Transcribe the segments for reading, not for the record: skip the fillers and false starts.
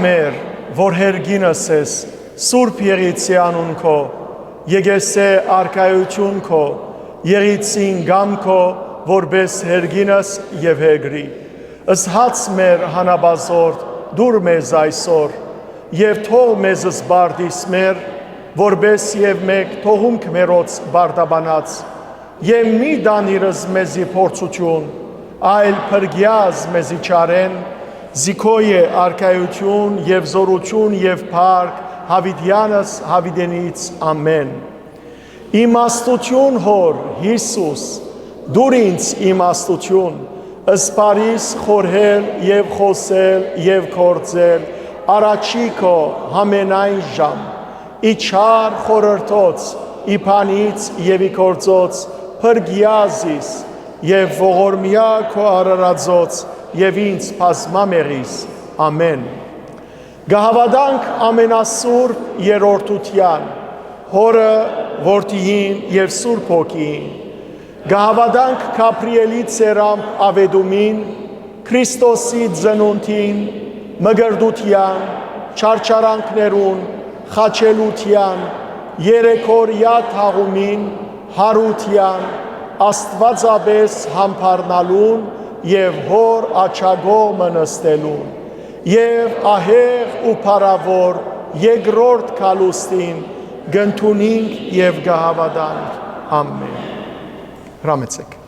մեր, որ հերգինս ես, Սուրբ Եղիցի անուն քո, եկեսե արքայություն քո, Եղիցին գամ քո, որպես հերգինս եւ հեգրի։ Ըսհաց մեր հանաբազորդ, դուր մեզ այսօր, եւ թող մեզ զբարդիս մեր, որպես եւ մեկ թողունք մերոց բարդաբանած, եւ մի դանիրս մեզի փորձություն, այլ փրկյազ մեզի չարեն, զիքոյ է արքայություն եւ զորություն եւ փառք Հավիդյանս Հավիդենից ամեն։ Իմաստություն հոր Հիսուս, դուր ինձ իմաստություն, ըսպարիս խորհել եւ խոսել եւ կործել, առաջի քո համենայն ժամ, ի չար խորհրդոց, ի փանից եւ ի կործոց, փրկյազիս եւ ողորմյա քո արարածոց եւ ինձ բազմամեղիս, ամեն։ Գահավադանք ամենասուրբ երրորդության, հորը, որդիին եւ Սուրբ Հոգին, գահավադանք Գաբրիելի ծերամբ ավեդումին, Քրիստոսի ծնունդին, մգրդության, չարչարանքներուն, խաչելության, երեքորյա թաղումին, հարության, Աստվածաբես համբարնալուն եւ հոր աչագողմը նստելուն, եւ ահեղ ու փառավոր երկրորդ քալուստին գնդունինք եւ գահավադանք ամեն։ Հրամեցեք։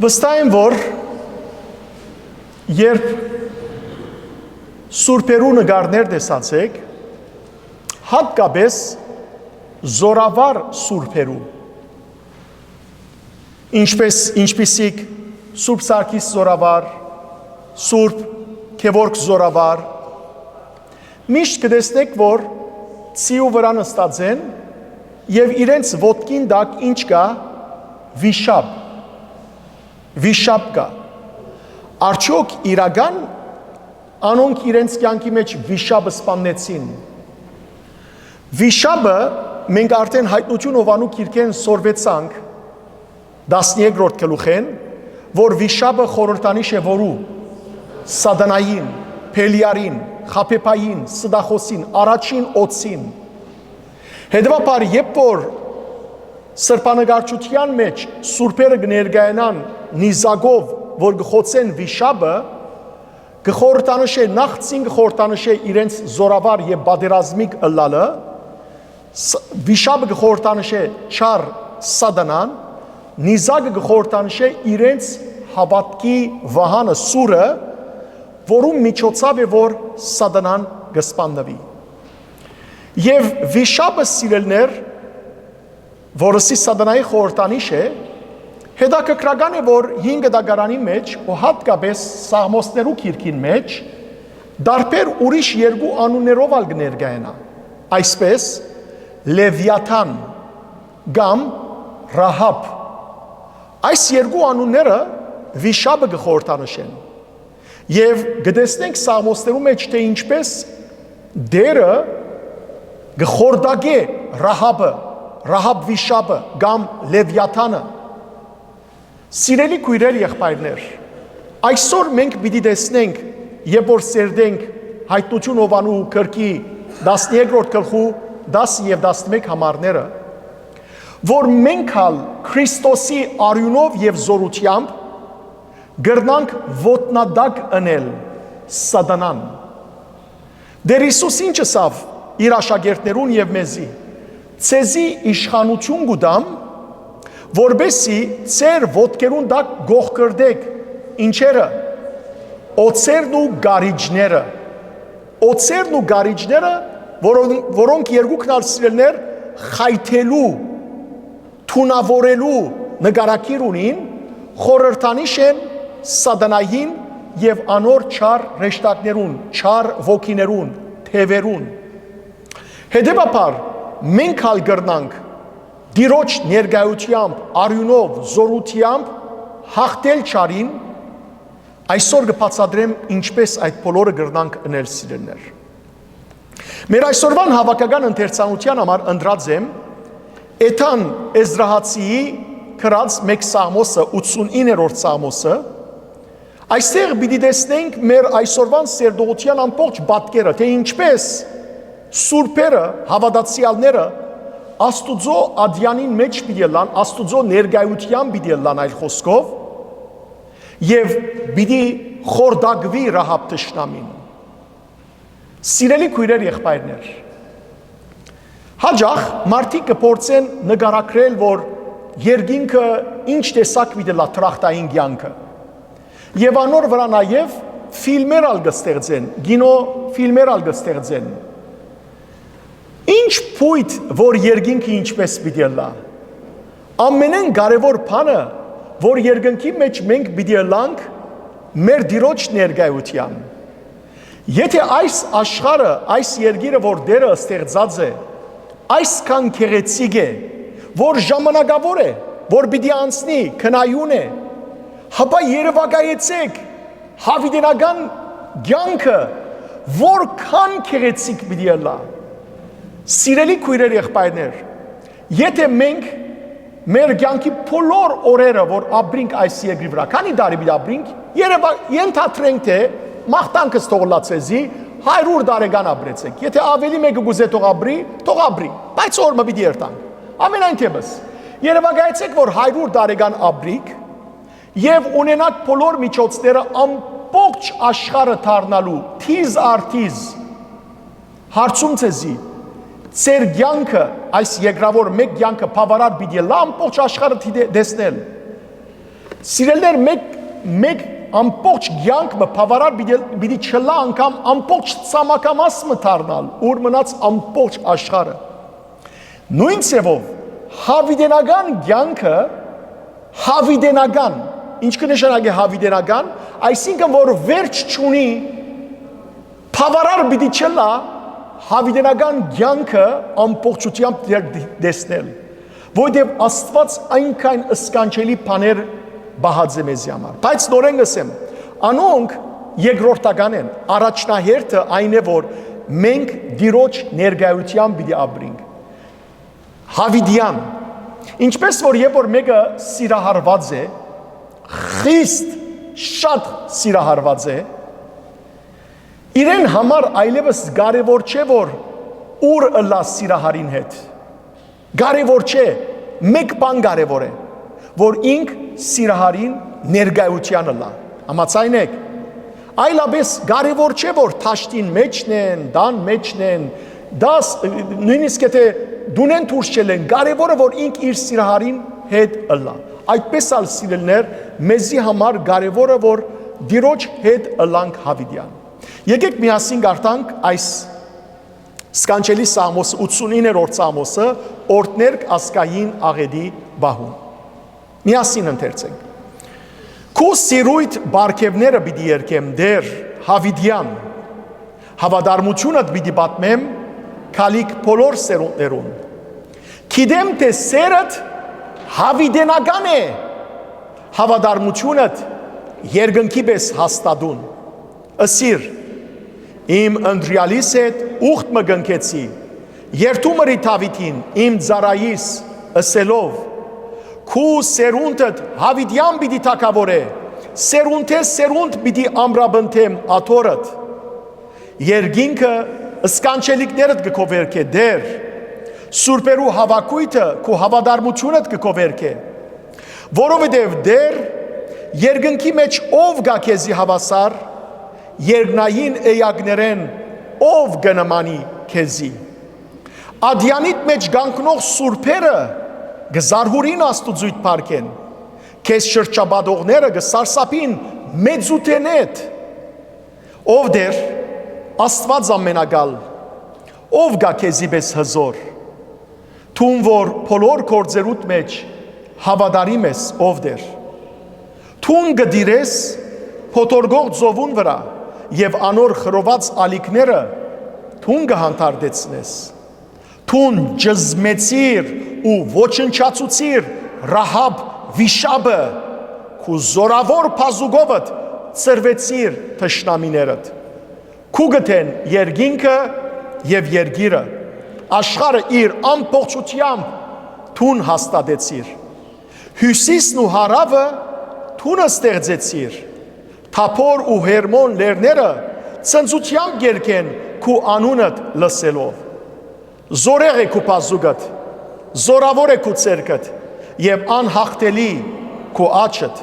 Վստահ եմ, որ երբ սուրբերու նկարներ տեսացեք, հատկապես զորավար սուրբերու, ինչպիսիք Սուրբ Սարգիս զորավար, Սուրբ Գևորգ զորավար, միշտ կտեսնեք, որ ցիու վրա նստած են եւ իրենց ոտքին տակ ինչ կա, վիշապ կա։ Արդյոք իրական անոնք իրենց կյանքի մեջ վիշապը սպանեցին։ Վիշապը մենք արդեն հայտնություն ովանու քիրքեն սորվեցանք 13-րդ գլուխեն, որ վիշապը խորհրդանիշ է որու սատանային, Փելիարին, Խապեփային, Սդախոսին, առաջին օծին։ Հետևաբար, երբ որ սրբանկարչության մեջ սուրբերը կներկայանան նիզակով, որ կխոցեն վիշապը, կխորհրդանշե նախ ցին կխորհրդանշե իրենց զորավար եւ բادرազմիկ ըլլալը, վիշապը կխորհրդանշե չար սատանան, նիզակը կխորհրդանշե իրենց հավատքի վահանը սուրը, որում միջոցով է որ սատանան կսպանվի։ Եվ վիշապը սիրելներ, որսի սատանայի խորհրդանիշ է, հետաքրքրական է, որ 5 դագարանի մեջ ու հատկապես Սաղմոսներու քիրքին մեջ դարբեր ուրիշ երկու անուններով ալ կներկայանա, այսպես Լևիաթան կամ Ռահաբ։ Այս երկու անունները վիշապը կխորհրդանշեն։ Եվ գտեսնենք Սաղմոսներու մեջ, թե ինչպես դերը կխորհրդակե Ռահաբ վիշապը կամ Լևիաթանը։ Սիրելի քույրեր, եղբայրներ, այսօր մենք պիտի տեսնենք, երբ որ սերդենք հայտնություն ովանու քրքի 13-րդ գլխու 10 եւ 11 համարները, որ մենք հալ Քրիստոսի արյունով եւ զորությամբ գրնանք ոտնադակ ընել սատանան։ Դեր Հիսուս ինչ ասավ իր աշակերտներուն եւ մեզի, ցեզի իշխանություն գուտամ, որբեսի ծեր ոտքերուն դակ գող կրդեք, ինչերը, օծերն ու գարիջները, որոնք երկուքն ալ սիրելներ խայթելու, թունավորելու նկարակիր ունին, խորհրդանիշ են սատանային եւ անոր չար ռեշտակներուն, չար ոգիներուն, թևերուն։ Հետևաբար մենք հալ գրնանք Տիրոջ ներկայությամբ, արյունով, զորությամբ հաղթել չարին, այսօր կբացատրեմ ինչպես այդ բոլորը գրնանք ընել սիրելներ։ Մեր այսօրվան հավաքական ընթերցանության համար ընտրած եմ Էթան Էզրահացիի քրած մեկ Սաղմոսը 89-րդ Սաղմոսը այստեղ պիտի տեսնենք մեր այսօրվան սերդողության ամբողջ պատկերը, թե ինչպես սուրբերը, հավատացյալները Աստուծո ադյանին մեջ պիտի լան, Աստուծո ներկայության պիտի լան այլ խոսքով եւ պիտի խորդագվի Ռահաբ թշնամին։ Սիրելի քույրեր եղբայրներ, հաջող մարդիկ կփորձեն նկարագրել, որ երկինքը ինչ տեսակ պիտի լա տրախտային կյանքը։ Եվ անոր վրա նաև ֆիլմեր ալ կստեղծեն, կինո ֆիլմեր ալ կստեղծեն։ Ինչ փույթ, որ երկինքը ինչպես պիտի լա։ Ամենեն կարևոր բանը, որ երկնքի մեջ մենք պիտի լանք մեր Տիրոջ ներկայության։ Եթե այս աշխարհը, այս երկիրը, որ Տերը ստեղծած է, այսքան գեղեցիկ է, որ ժամանակավոր է, որ պիտի անցնի, քնայուն է, հապա երևակայեցեք հավիտենական կյանքը, որքան գեղեցիկ պիտի լա։ Սիրելի քույրեր եղբայրներ, եթե մենք մեր կյանքի բոլոր օրերը, որ ապրենք այս երկրի վրա, քանի տարի պիտի ապրենք, ենթադրենք թե մաղթանքս թողլացեզի 100 տարեկան ապրեցեք։ Եթե ավելի մեկը գուզե թող ապրի, բայց օրը պիտի երթանք։ Ամենայն թեպս, երևակայեցեք, որ 100 տարեկան ապրիք եւ ունենաք բոլոր միջոցները ամբողջ աշխարհը դառնալու թիզ արդիզ հարցում ցեզի ծեր կյանքը այս երկրավոր մեկ կյանքը բավարար պիտի լա ամբողջ աշխարհը դեսնել։ Սիրելիներ, մեկ ամբողջ կյանքը բավարար պիտի չլա անգամ ամբողջ ցամաքամասը դառնալ, ուր մնաց ամբողջ աշխարհը։ Նույն ցևով հավիտենական կյանքը հավիտենական, ինչ կնշանակի հավիտենական, այսինքն որ վերջ չունի, բավարար պիտի չլա հավիտենական կյանքը ամբողջությամբ դեսնել, որտեղ Աստված այնքան սքանչելի բաներ բահած է մեզի համար։ Բայց նորեն ասեմ, անոնք երկրորդական են, առաջնահերթը այն է, որ մենք Տիրոջ ներկայությամբ պիտի ապրենք։ Հավիտյան, ինչպես որ երբ որ մեկը սիրահարված է, խիստ շատ սիրահարված է, իրեն համար այլևս կարևոր չէ, որ ուր ըլա սիրահարին հետ։ Կարևոր չէ, մեկ բան կարևոր է, որ ինք սիրահարին ներկայության ըլա։ Համաձայն եք։ Այլապես կարևոր չէ, որ թաշտին մեջն են, դան մեջն են, դաս նույնիսկ եթե դունեն դուրս չելեն, կարևորը որ ինք իր սիրահարին հետ ըլա։ Այդպես ալ սիրելներ, մեզի համար կարևորը որ Տիրոջ հետ ըլանք հավիտյան։ Եկեք միասին գարտանք այս սքանչելի Սաղմոսը 89-րդ Սաղմոսը օրդներկ ասկային աղետի բահուն։ Միասին ընթերցենք։ Քո սիրույթ բարգևները պիտի երգեմ դեր հավիտյան, հավատարմությունդ պիտի պատմեմ քալիք բոլոր սերունդներուն։ Գիտեմ թե սերդ հավիտենական է, հավատարմությունդ երկնքի պես հաստատուն։ Ասիր, իմ ընտրյալիս հետ ուխտ մը գնքեցի, երթումըրի Դավիթին, իմ ծառայիս ասելով, քու սերունդդ հավիտյան պիտի թագավորե, սերունդե սերունդ պիտի ամրաբնթեմ աթորդ, երկինքը սկանչելիքներդ կքովերք է դեր, սուրպերու հավակույթը քու հավադարմությունդ կքովերք է, որովհետև դեր երկնքի մեջ ով գա քեզի հավասար, երկնային էյակներեն ով գնամանի քեզի, ադյանիտ մեջ գանքնող սուրպերը գզարհուրին աստուծույթ պարկեն, քեզ շրջաբադողները գսարսապին մեծութենետ, ով դեր Աստված ամենագալ, ով գա քեզի պես հզոր, թուն որ բոլոր գործերուտ մեջ հավատարիմ ես, ով դեր, թուն գդիրես փոթորգող ծովուն վրա եւ անոր խրոված ալիքները թուն գհանթարդեցնես, թուն ջզմեցիր ու ոչնչացուցիր Ռահաբ վիշաբը, քու զորավոր փազուգովդ ծրվեցիր թշնամիներդ, քու գտեն երկինքը եւ երգիրը, աշխարհը իր ամբողջությամբ թուն հաստատեցիր, Հյուսիսն ու հարավը թունը ստեղծեցիր, Թափոր ու Հերմոն լերները ցնծությամբ երգեն քու անունդ լսելով։ Զորեղ է քու բազուկդ, զորավոր է քու ցերկդ եւ անհաղթելի քու աչդ։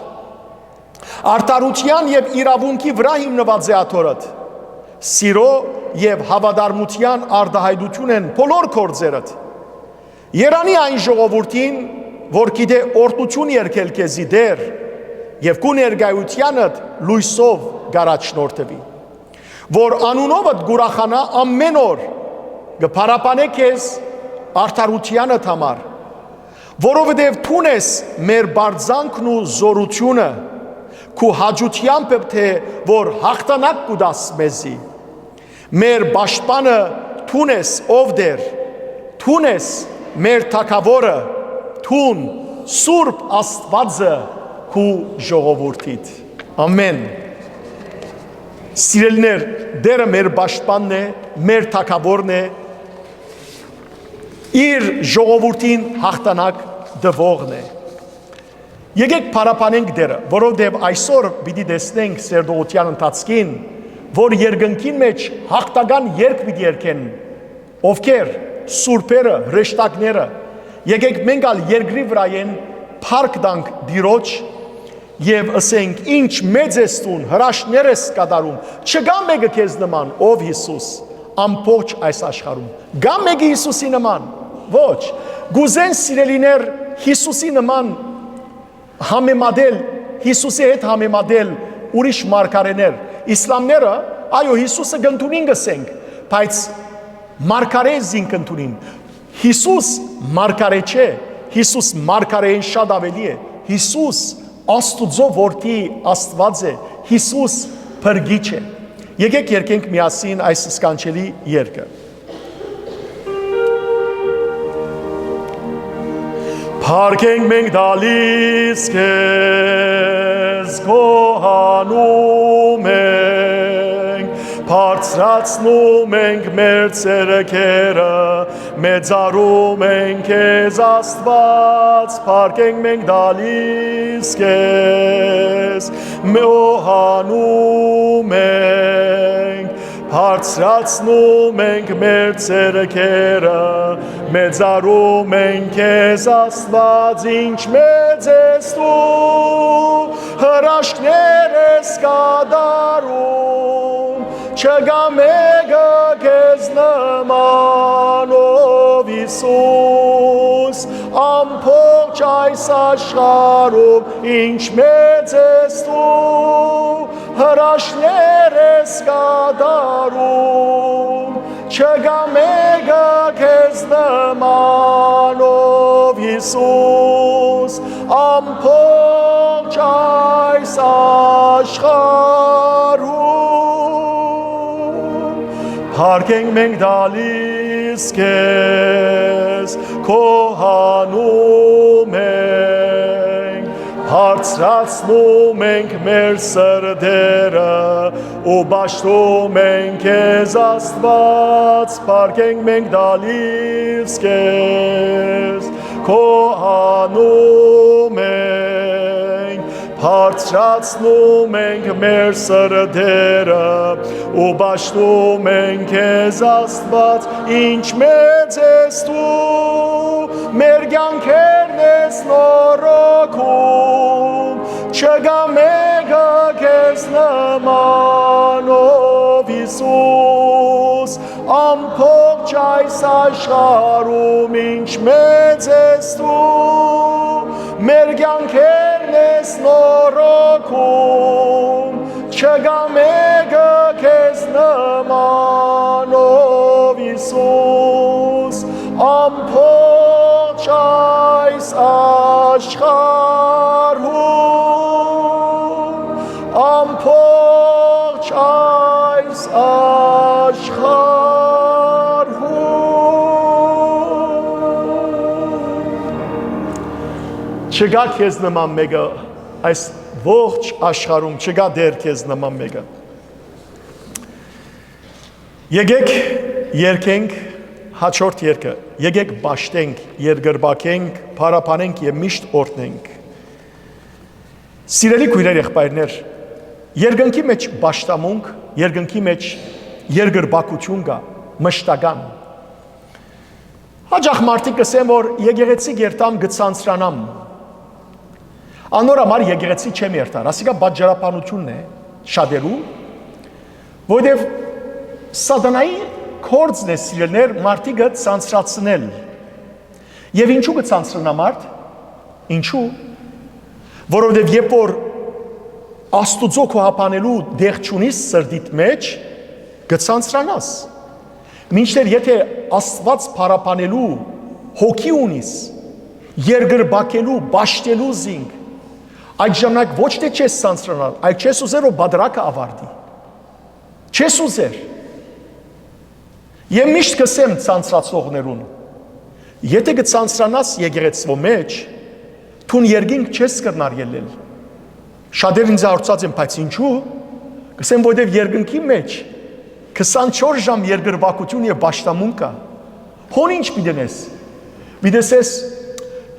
Արդարության եւ իրավունքի վրա հիմնված է աթորդ։ Սիրո եւ հավատարմության արդահայտություն են բոլոր գործերդ։ Երանի այն ժողովրդին, որ գիտե օրտություն երկել քեզի դեր եւ քու ներկայությանդ լույսով գարաչնորթվի, որ անունովդ գուրախանա ամեն օր, գփարապանե քեզ արդարությանդ համար, որովհետեւ թուն ես մեր բարձանքն ու զորությունը, քու հաջությամբ թե որ հաղթանակ կուտաս մեզի, մեր պաշտպանը թուն ես ով դեր, թուն ես մեր թագավորը, թուն Սուրբ Աստվածը քու ժողովրդիդ։ Ամեն։ Սիրելիներ, դերը մեր պաշտպանն է, մեր թագավորն է, իր ժողովրդին հաղթանակ տվողն է։ Եկեք փարապանենք դերը, որովհետև այսօր պիտի տեսնենք սերտողության ընթացքին, որ երկնքին մեջ հաղթական երգ պիտի երգեն, ովքեր սուրբերը, հրեշտակները, եկեք մենք ալ երկրի վրա են փառք տանք Տիրոջ եւ ասենք ինչ մեծ ես տուն, հրաշքներ ես կատարում, չկա մեկը քեզ նման, ով Հիսուս, ամբողջ այս աշխարհում։ Գա մեկը Հիսուսի նման, ոչ, գուզեն սիրելիներ Հիսուսի նման համեմատել, Հիսուսի հետ համեմատել ուրիշ մարգարեներ, իսլամները, այո Հիսուսը գնդունին գսենք, բայց մարգարե զին գնդունին, Հիսուս մարգարե չէ, Հիսուս մարգարեին շատ ավելի է, Հիսուս Աստուծո որդի Աստված է, Հիսուս փրկիչ է։ Եկեք երգենք միասին այս սքանչելի երգը։ Փառքենք մենք տալիս քեզ, գոհանում ենք, բարձրացնում ենք մեր ցերեկերը, մեծարում ենք քեզ Աստված, փառքենք մենք տալիս քեզ, գոհանում ենք, բարձրացնում ենք մեր ցերեկերը, մեծարում ենք քեզ Աստված, ինչ մեծ ես դու, հրաշքներ ես կատարում, չկա մեկը քեզ նման, ով Հիսուս, ամբողջ այս աշխարհում, ինչ մեծ ես դու, հրաշքներ ես կատարում, չկա մեկը քեզ նման, ով Հիսուս, ամբողջ այս աշխարհում, փառքենք մենք տալիս քեզ, գոհանում ենք, բարձրացնում ենք մեր սրտերը ու բաշխում ենք քեզ Աստված, փառքենք մենք տալիս քեզ, գոհանում ենք, բարձրացնում ենք մեր սրտերը ու բաշխում ենք քեզ Աստված, ինչ մեծ ես դու, մեր կյանքերն ես նորոգում, չկա մեկը քեզ նման, ով Հիսուս, ամբողջ այս աշխարհում, ինչ մեծ ես դու, մեր կյանքերն ես նորոգում, չկա մեկը քեզ նման, ով Հիսուս, ամբողջ այս աշխարհում, ամբողջ այս աշխարհում, չկա քեզ նման մեկը, այս ողջ աշխարհում չկա դեր քեզ նման մեկը։ Եկեք երգենք հաջորդ երգը, եկեք բաշտենք, երկրբակենք, փարապանենք եւ միշտ օրհնենք։ Սիրելի քույրեր, եղբայրներ, երկնքի մեջ պաշտամունք, երկնքի մեջ երկրպագություն կա, մշտական։ Հաճախ մարդիկ կսեն, որ եկեղեցի գերտամ գցանցրանամ։ Անոր համար եկեղեցի չեմ երթար, ասիկա պատճառաբանությունն է շատերու, որովհետև սատանայի կորձն է սիրելներ մարդիկը ցանցրացնել։ Եվ ինչու կցանցրանա մարդ։ Ինչու։ Որովհետև երբ որ Աստուծո կոհապանելու դեղ չունիս սրտիդ մեջ, կցանցրանաս։ Մինչդեռ եթե Աստված փառապանելու հոգի ունիս, երկրպագելու, բաշտելու զինք, այդ ժամանակ ոչ թե չես ցանցրանալ, այլ չես ուզեր որ բادرակը ավարտի։ Չես ուզեր։ Եմ միշտ կսեմ ցանցրացողներուն։ Եթե կցանցրանաս եկեղեցվո մեջ, թուն երկինք չես կրնար ելնել։ Շատեր ինձ հարցած են, բայց ինչու։ Կսեմ, որովհետև երկնքի մեջ 24 ժամ երկրպագություն եւ պաշտամունք կա։ Հոն ինչ պիտենես։ Պիտեսես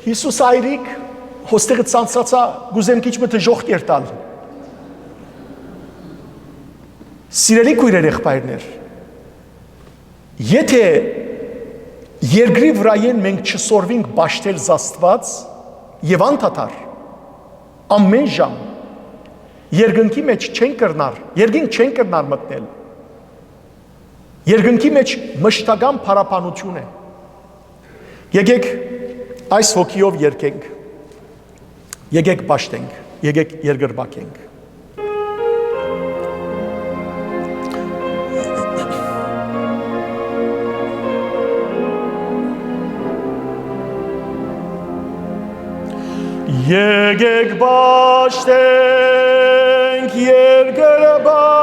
Հիսուս այրիկ հոստեղը ցանցրացա, գուզեմ քիչ մը դժոխք երտալ։ Սիրելի քույրեր, եղբայրներ, եթե երկրի վրայեն մենք չսորվենք բաշտել Աստված եւ անդադար ամեն ժամ երկնքի մեջ չեն կրնար, երկինք չեն կրնար մտնել։ Երկնքի մեջ մշտական փառապանություն է։ Եկեք այս հոգիով երգենք։ Եկեք բաշտենք, եկեք երկրպագենք։ Եկեք բաշտենք, երկրպագենք,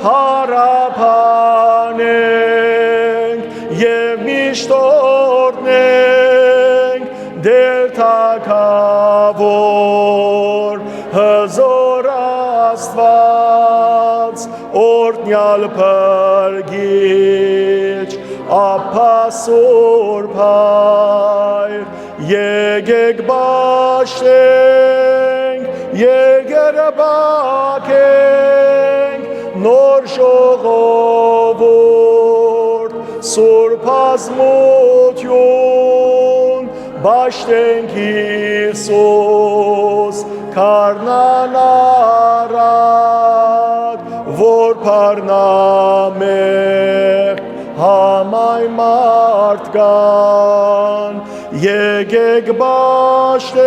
փառապանենք եւ միշտ օրհնենք դեր թագավոր հզոր Աստված օրհնյալ փրկիչ ապա սուրբ հայր եկեք բաշտենք երկրպագենք նոր ժողովուրդ սուրբ ազգություն բաշտենք Հիսուս քարնան արած որ փառնամեղ համայն մարդկան եկեք բաշտենք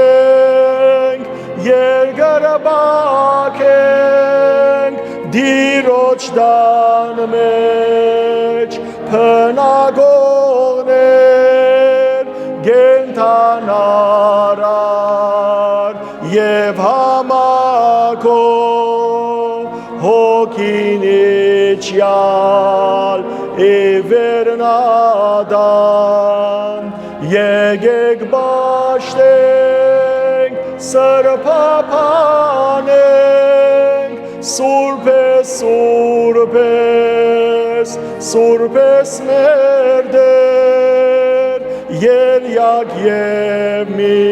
երկրպագենք դիրոջ տան մեջ փնագողներ գենթանարար եւ համակող հոգին իջյալ էվերնադան եկեք բաշտենք սրբապանենք սուրբես սուրբես սուրբես մեր Տեր երյակ եւ մի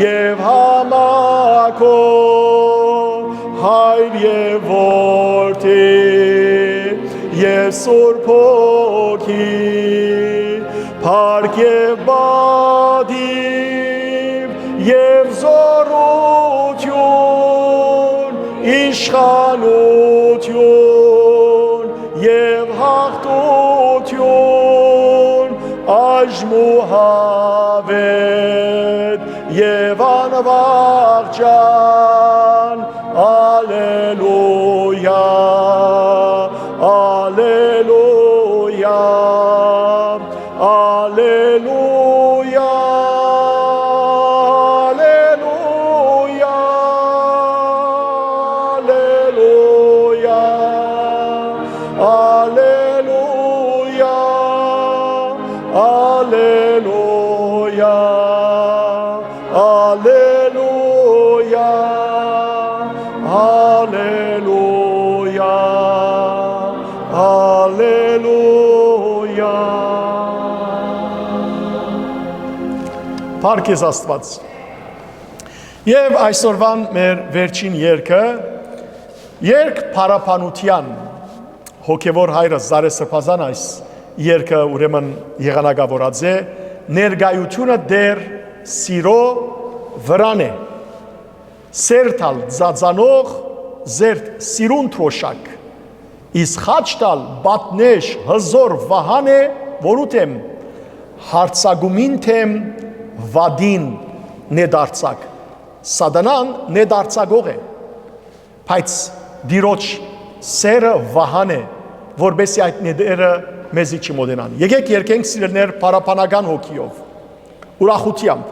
եւ համակող հայր եւ որդի եւ սուրբ հոգի Փառք եւ բադիվ եւ զորություն իշխանություն եւ հաղթություն այժմուհավետ եւ անվաղճան ալելույա ալելույա Alleluia, Alleluia, Alleluia, Alleluia, Alleluia, Alleluia, Alleluia. Փառք Աստված։ Եվ այսօրվան մեր վերջին երգը, երգ փարապանության, հոգևոր հայրը Զարե Սրբազան այս երգը ուրեմն եղանակավորած է, ներգայությունը դեր սիրո վրան է, սերտալ ձածանող զերտ սիրուն թոշակ, իսկ խաչտալ բատնեշ հզոր վահան է, որութեմ հարցագումին թեմ վադին նեդարցակ, սադանան նեդարցագող է, բայց դիրոջ սերը վահան է, որբեսի այդ նեդերը մեզի չմոդենան։ Եկեք երկենք սիրելներ պարապանական հոգիով, ուրախությամբ։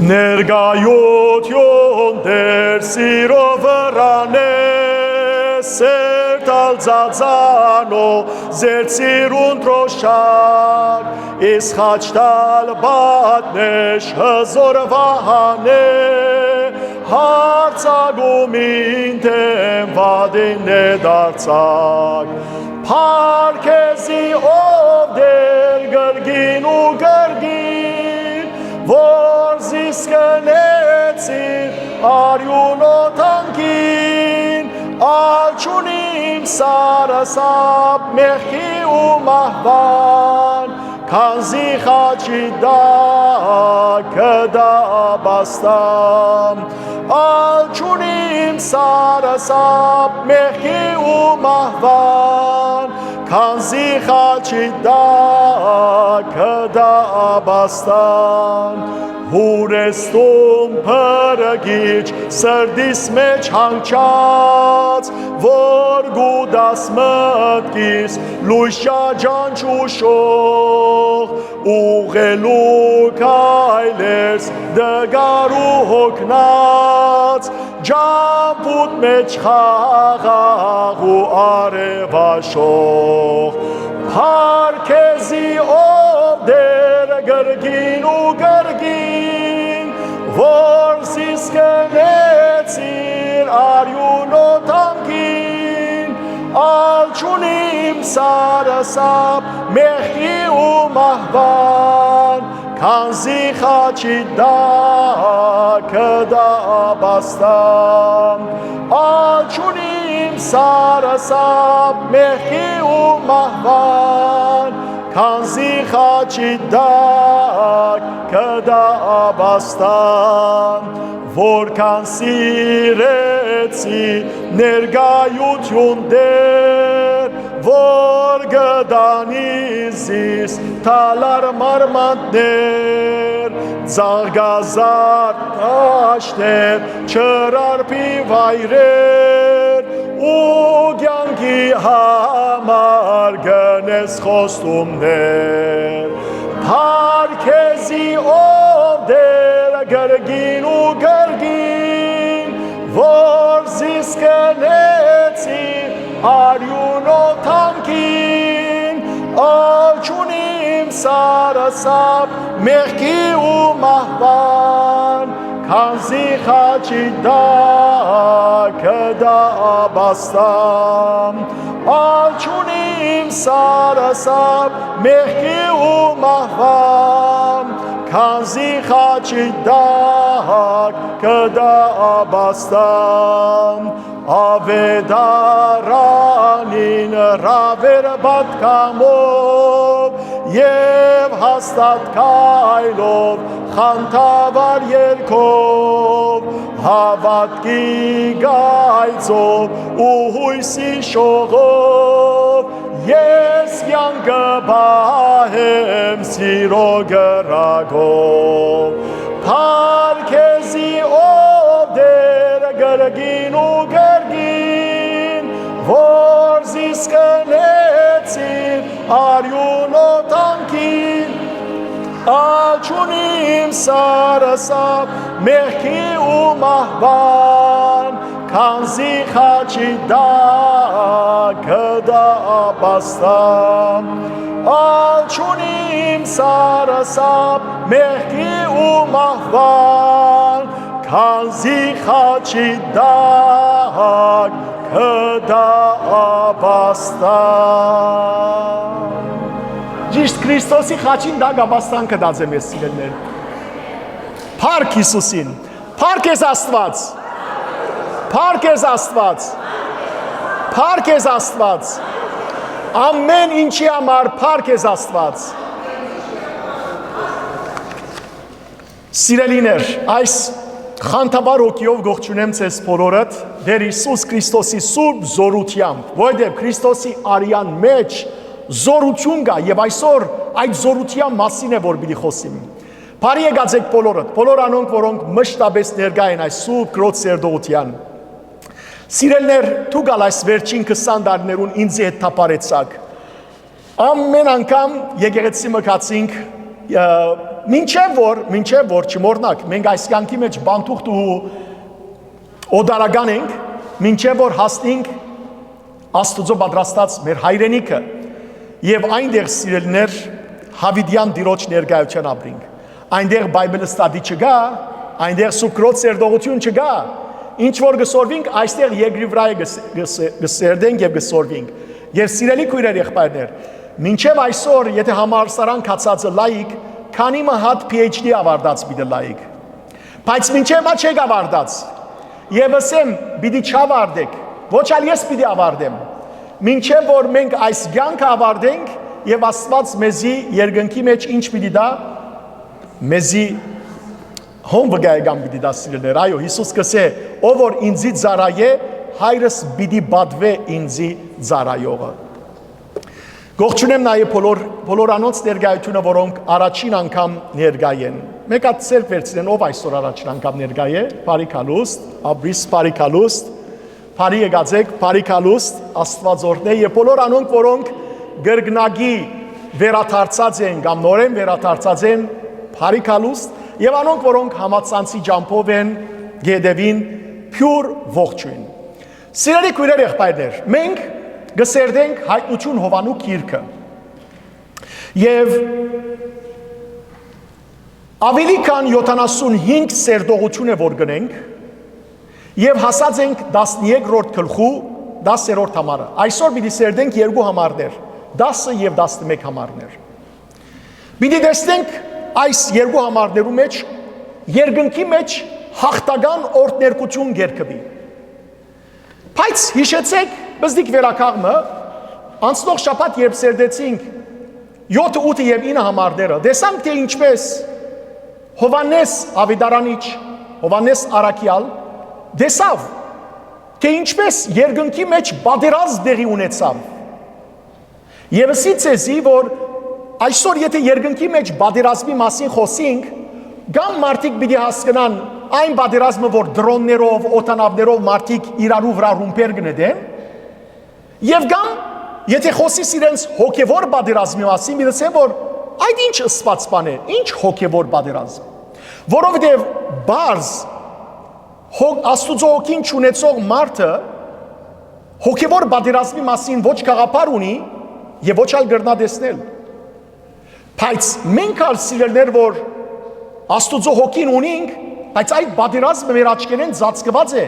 Ներգայություն դեր սիրո վրան է, սերտալ ձածանո զեր սիրուն թոշակ, իսկ խաչտալ բատնեշ հզոր վահան է, հարցագումին թեմ վադին է դարձակ, փարքեզի ով դեր գրգին ու գրգին, որ զիսկնեցիր արյունոթանքին, ալչունիմ սարասապ մեղքի ու մահվան, քանզի խաչի դակը դաբաստամ, ալչունիմ սարասապ մեղքի ու մահվան, քանզի խաչի դակը դաբաստան, հուրեստում պրգիչ սրդիս մեջ հանգչած, որ գուդաս մտքիս լույս ճանչուշող, ուղղելու քայլերս դգարու հոգնած, ջամփուտ մեջ խաղաղ ու արևաշող, փարքեզի ով դեր գրգին ու գրգին, որ զիսկնեցիր արյունոթանքին, ալչունիմ սարասապ մեղքի ու մահվան, քանզի խաչի դակը դաբաստամ, ալչունիմ սարասապ մեղքի ու մահվան, քանզի խաչի դակը դաբաստան, որքան սիրեցի ներգայություն դեր, որ գդանիզիս թալար մարմանտներ, ձաղգազար տաշտեր, չրարպի վայրեր, ու կյանքի համար գնես խոստումներ, փարքեզի ով դեր գրգին ու գրգին, որ զիսկնեցիր արյունոթանքին, ալչունիմ սարասապ մեղքի ու մահվան, քանզի խաչի դակը դաբաստամ, ալչունիմ սարասապ մեղքի ու մահվան, քանզի խաչի դակը դաբաստամ, ավետարանին ռավեր պատկամով և հաստատ քայլով խանդավար երգով, հավատքի գայծով ու հույսի շողով, ես կյանքը պահեմ սիրո գրագով, փարքեզի ով դեր գրգին ու գրգին, որ զիսկնեցիր արյունոթանքին, ալչունիմ սարասապ մեղքի ու մահվան, քանզի խաչի դակը դաբաստամ, ալչունիմ սարասապ մեղքի ու մահվան, քանզի խաչի դակը դաբաստամ։ Ճիշտ Քրիստոսի խաչին դա գաբաստան կդածեմ ես սիրելներ։ Փառք Հիսուսին։ Փառք ես Աստված։ Փառք ես Աստված։ Փառք ես Աստված։ Ամեն ինչի համար փառք ես Աստված։ Սիրելիներ, այս խանդավառ օգիով գողջունեմ ձեզ բոլորդ Տեր Հիսուս Քրիստոսի սուրբ զորությամբ, որովհետև Քրիստոսի արյան մեջ զորություն կա եւ այսօր այդ զորության մասին է որ պիտի խոսիմ։ Բարի եկած եք բոլորդ, բոլոր անոնք, որոնք մշտապես ներկա են այս սուրբ Քրոջ սերտողության։ Սիրելներ, դուք այս վերջին 20 տարիներուն ինձ հետ թափարեցաք։ Ամեն անգամ եկեղեցի մկացինք մինչև որ չմոռնաք, մենք այս կյանքի մեջ բանտուղտ ու օդարական ենք, մինչև որ հասնենք Աստուծո պատրաստած մեր հայրենիքը եւ այնտեղ սիրելներ Հավիդյան Տիրոջ ներկայության ապրենք։ Այնտեղ Բայբլը ստադի չկա, այնտեղ Սուրբ Քրոջ սերտողություն չկա։ Ինչ որ գսորվենք, այստեղ երկրի վրա գսերդենք եւ գսորվենք։ Եվ սիրելի քույրեր եղբայրներ, մինչև այսօր, եթե համալսարան կացածը լայք, քանի մահատ PhD ավարտած պիտի լայք։ Բայց մինչև մա չեք ավարտած։ Եվ ասեմ, պիտի չավարտեք, ոչ ալ ես պիտի ավարտեմ։ Մինչև որ մենք այս կյանքը ավարտենք եւ Աստված մեզի երկնքի մեջ ինչ պիտի դա, մեզի հոմվգայական պիտի դա սիրելներ։ Այո, Հիսուս կսե, ով որ ինձի ծառայե, հայրս պիտի բադվե ինձի ծառայողը։ Գողջունեմ նաև բոլոր անոնց ներկայությունը, որոնք առաջին անգամ ներկայ են։ Մեկ հատ ցերկ վերցնեն, ով այսօր առաջին անգամ ներկայ է, բարի քալուստ, աբրիս բարի քալուստ, բարի եկածեք, բարի քալուստ, Աստված օրհնե եւ բոլոր անոնք, որոնք գրգնագի վերաթարցած են կամ նորեն վերաթարցած են, բարի քալուստ, եւ անոնք, որոնք համացանցի ջամփով են, գեդևին փյուր ողջույն։ Սիրելի քույրեր եղբայրներ, մենք գսերդենք հայտնություն Հովանու գիրքը եւ ավելի քան 75 սերտողություն է որ գնենք եւ հասած ենք 13-րդ գլխու 10-րդ համարը։ Այսօր պիտի սերդենք երկու համարներ, 10 եւ 11 համարներ։ Պիտի տեսնենք այս երկու համարներու մեջ երկնքի մեջ հաղթական օրդներկություն գերկվի։ Բայց հիշեցեք բզդիկ վերակաղմը, անցնող շաբաթ երբ սերդեցինք 7, 8 եւ 9 համարները, տեսանք թե ինչպես Հովանես Ավետարանիչ, Հովանես Արաքյալ տեսավ, թե ինչպես երկնքի մեջ պատերազմ տեղի ունեցավ։ Եվ ասիցեզի, որ այսօր եթե երկնքի մեջ պատերազմի մասին խոսենք, կամ մարդիկ պիտի հասկանան այն պատերազմը, որ դրոններով, օտանավներով մարդիկ իրարու վրա ռումպեր գնեն, եւ կամ եթե խոսիս իրենց հոգեվոր պատերազմի մասին, միլսեմ որ այդ ինչ սպած բան է, ինչ հոգեվոր պատերազմ, որովհետեւ բարձ Աստուծո հոգին չունեցող մարդը հոգեվոր պատերազմի մասին ոչ գաղափար ունի եւ ոչ ալ գրնա տեսնել։ Բայց մենք ալ սիրելներ, որ Աստուծո հոգին ունենք, բայց այդ պատերազմը մեր աչքերեն ծածկված է։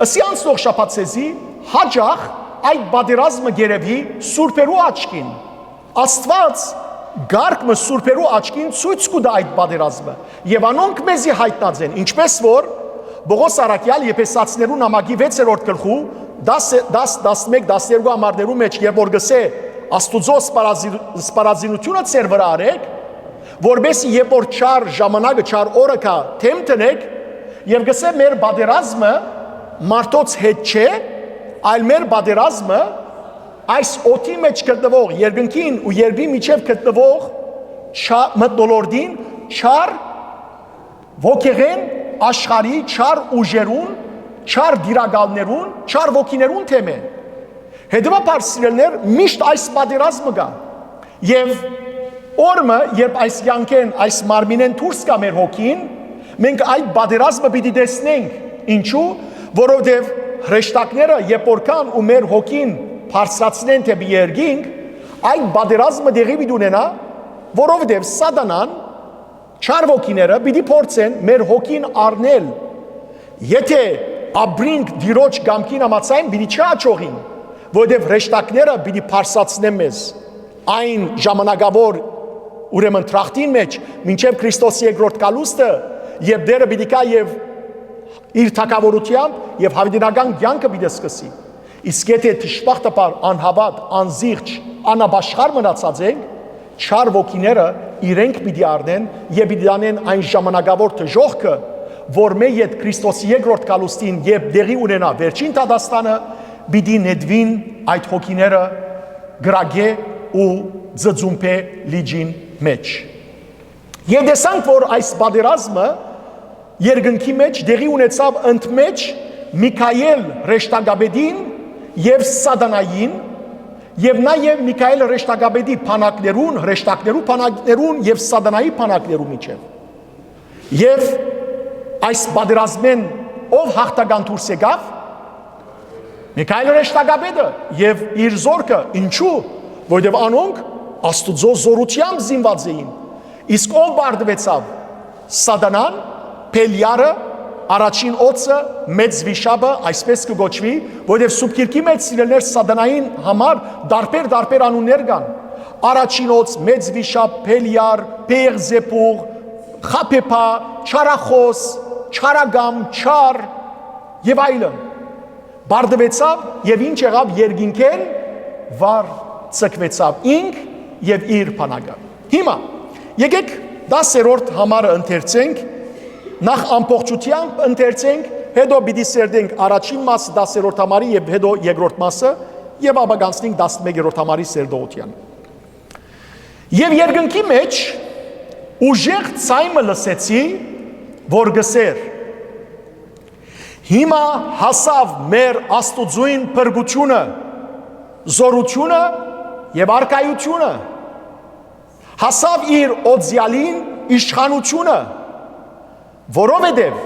Ասի անցնող շաբաթի հաջող այդ պատերազմը գերեւի սուրբերու աչքին։ Աստված գարկը սուրբերու աչքին ցույց կտա այդ պատերազմը։ Եվ անոնք մեզի հայտնած են, ինչպես որ Բողոս Արաքյալ Եփեսացիներու նամակի 6-րդ գլխու 10-11-12 համարներու մեջ երբ որ գսե Աստուծո սպառազինությունը ծեր վրա արեք, որբեսի երբ որ չար ժամանակը չար օրը կա թեմ տնեք եւ գսե մեր պատերազմը մարդոց հետ չէ, այլ մեր պատերազմը այս օդի մեջ գտնվող երկնքին ու երկրի միջև գտնվող մթնոլորտին չար ոգեղեն աշխարհի չար ուժերուն, չար դիրագալներուն, չար ոգիներուն թեմ է։ Հետևաբար սիրելներ միշտ այս պատերազմը կա եւ օրը երբ այս յանքեն այս մարմինեն դուրս կա մեր հոգին, մենք այդ պատերազմը պիտի տեսնենք, ինչու, որովհետեւ հրեշտակները երբ որքան ու մեր հոգին բարձրացնեն դեպի երկինք, այդ պատերազմը դեղի պիտի ունենա, որովհետև սատանան չար ոգիները պիտի փորձեն մեր հոգին առնել։ Եթե ապրինք դիրոջ կամքին համաձայն պիտի չաճողին, որովհետև հրեշտակները պիտի բարձրացնեն մեզ։ այն ժամանակավոր ուրեմն տրախտին մեջ մինչև Քրիստոսի երկրորդ կալուստը եւ դերը պիտի կա եւ իր թակավորությամբ եւ հավիտենական կյանքը պիտի սկսի։ Իսկ եթե դժբախտաբար անհավատ, անզիղջ, անաբաշխար մնացած ենք, չար ոգիները իրենք պիտի առնեն եւ պիտի դանեն այն ժամանակավոր դժոխքը, որ մեր հետ Քրիստոսի երկրորդ կալուստին եւ դեղի ունենա վերջին դատաստանը, պիտի նետվին այդ հոգիները գրագե ու ձծումփե լիջին մեջ։ Եվ տեսանք, որ այս պատերազմը երկնքի մեջ դեղի ունեցավ ընդմեջ Միքայել ռեշտագաբեդին եւ Սատանային եւ նաեւ Միքայել ռեշտագաբեդի փանակներուն, հրեշտակներու փանակներուն եւ Սատանայի փանակներու միջեւ։ Եվ այս պատերազմեն ով հաղթական դուրս եկավ։ Միքայել ռեշտագաբեդը եւ իր զորքը, ինչու, որովհետեւ անոնք Աստուծո զորությամբ զինված էին։ Իսկ ով բարդվեցավ։ Սատանան, Փելիարը, առաջին օծը, մեծ վիշապը, այսպես կգոչվի, որովհետև Սուրբ Գիրքի մեջ սիրելիներ Սատանային համար դարբեր անուններ կան։ Առաջին օծ, մեծ վիշապ, Փելիար, Բեեղզեբուղ, Խափեփա, Չարախոս, Չարագամ, Չար եւ այլն։ Բարդվեցավ եւ ինչ եղավ երկինքեն վար ցկվեցավ ինք եւ իր բանակը։ Հիմա եկեք 10-րդ համարը ընթերցենք, նախ ամբողջությամբ ընթերցենք, հետո պիտի սերդենք առաջին մասը 10-րդ համարի եւ հետո երկրորդ մասը եւ ապա կանցնենք 11-րդ համարի սերդողության։ Եվ երկնքի մեջ ուժեղ ցայմը լսեցի, որ գսեր. Հիմա հասավ մեր Աստուծոյին փրկությունը, զորությունը եւ արքայությունը, հասավ իր օձյալին իշխանությունը, որովհետև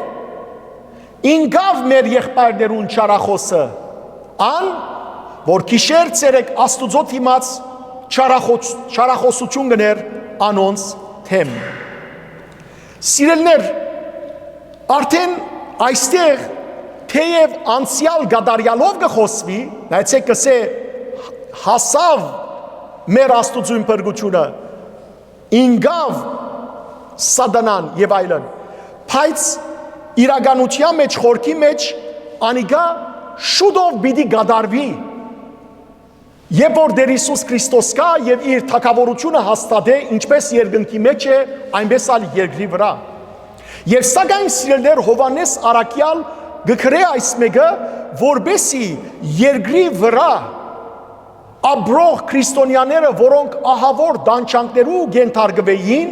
ինգավ մեր եղբայրներուն չարախոսը, ան, որ գիշեր ցերեկ Աստուծո դիմաց չարախոսություն գներ անոնց թեմ։ Սիրելիներ, արդեն այստեղ թեև անցյալ գադարյալով կխոսվի, նայեցեք կսե հասավ մեր Աստուծոյին փրկությունը, ինգավ Սատանան եւ այլն, բայց իրականության մեջ խորքի մեջ անիկա շուտով պիտի գադարվի, երբ որ Տեր Հիսուս Քրիստոս կա եւ իր թակավորությունը հաստատե, ինչպես երկնքի մեջ է, այնպես ալ երկրի վրա։ Եվ սակայն սիրելիներ Հովհաննես Առաքյալ գկրե այս մեկը, որբեսի երկրի վրա աբրող քրիստոնյաները, որոնք ահավոր դանչանքներու գենթարգվեին,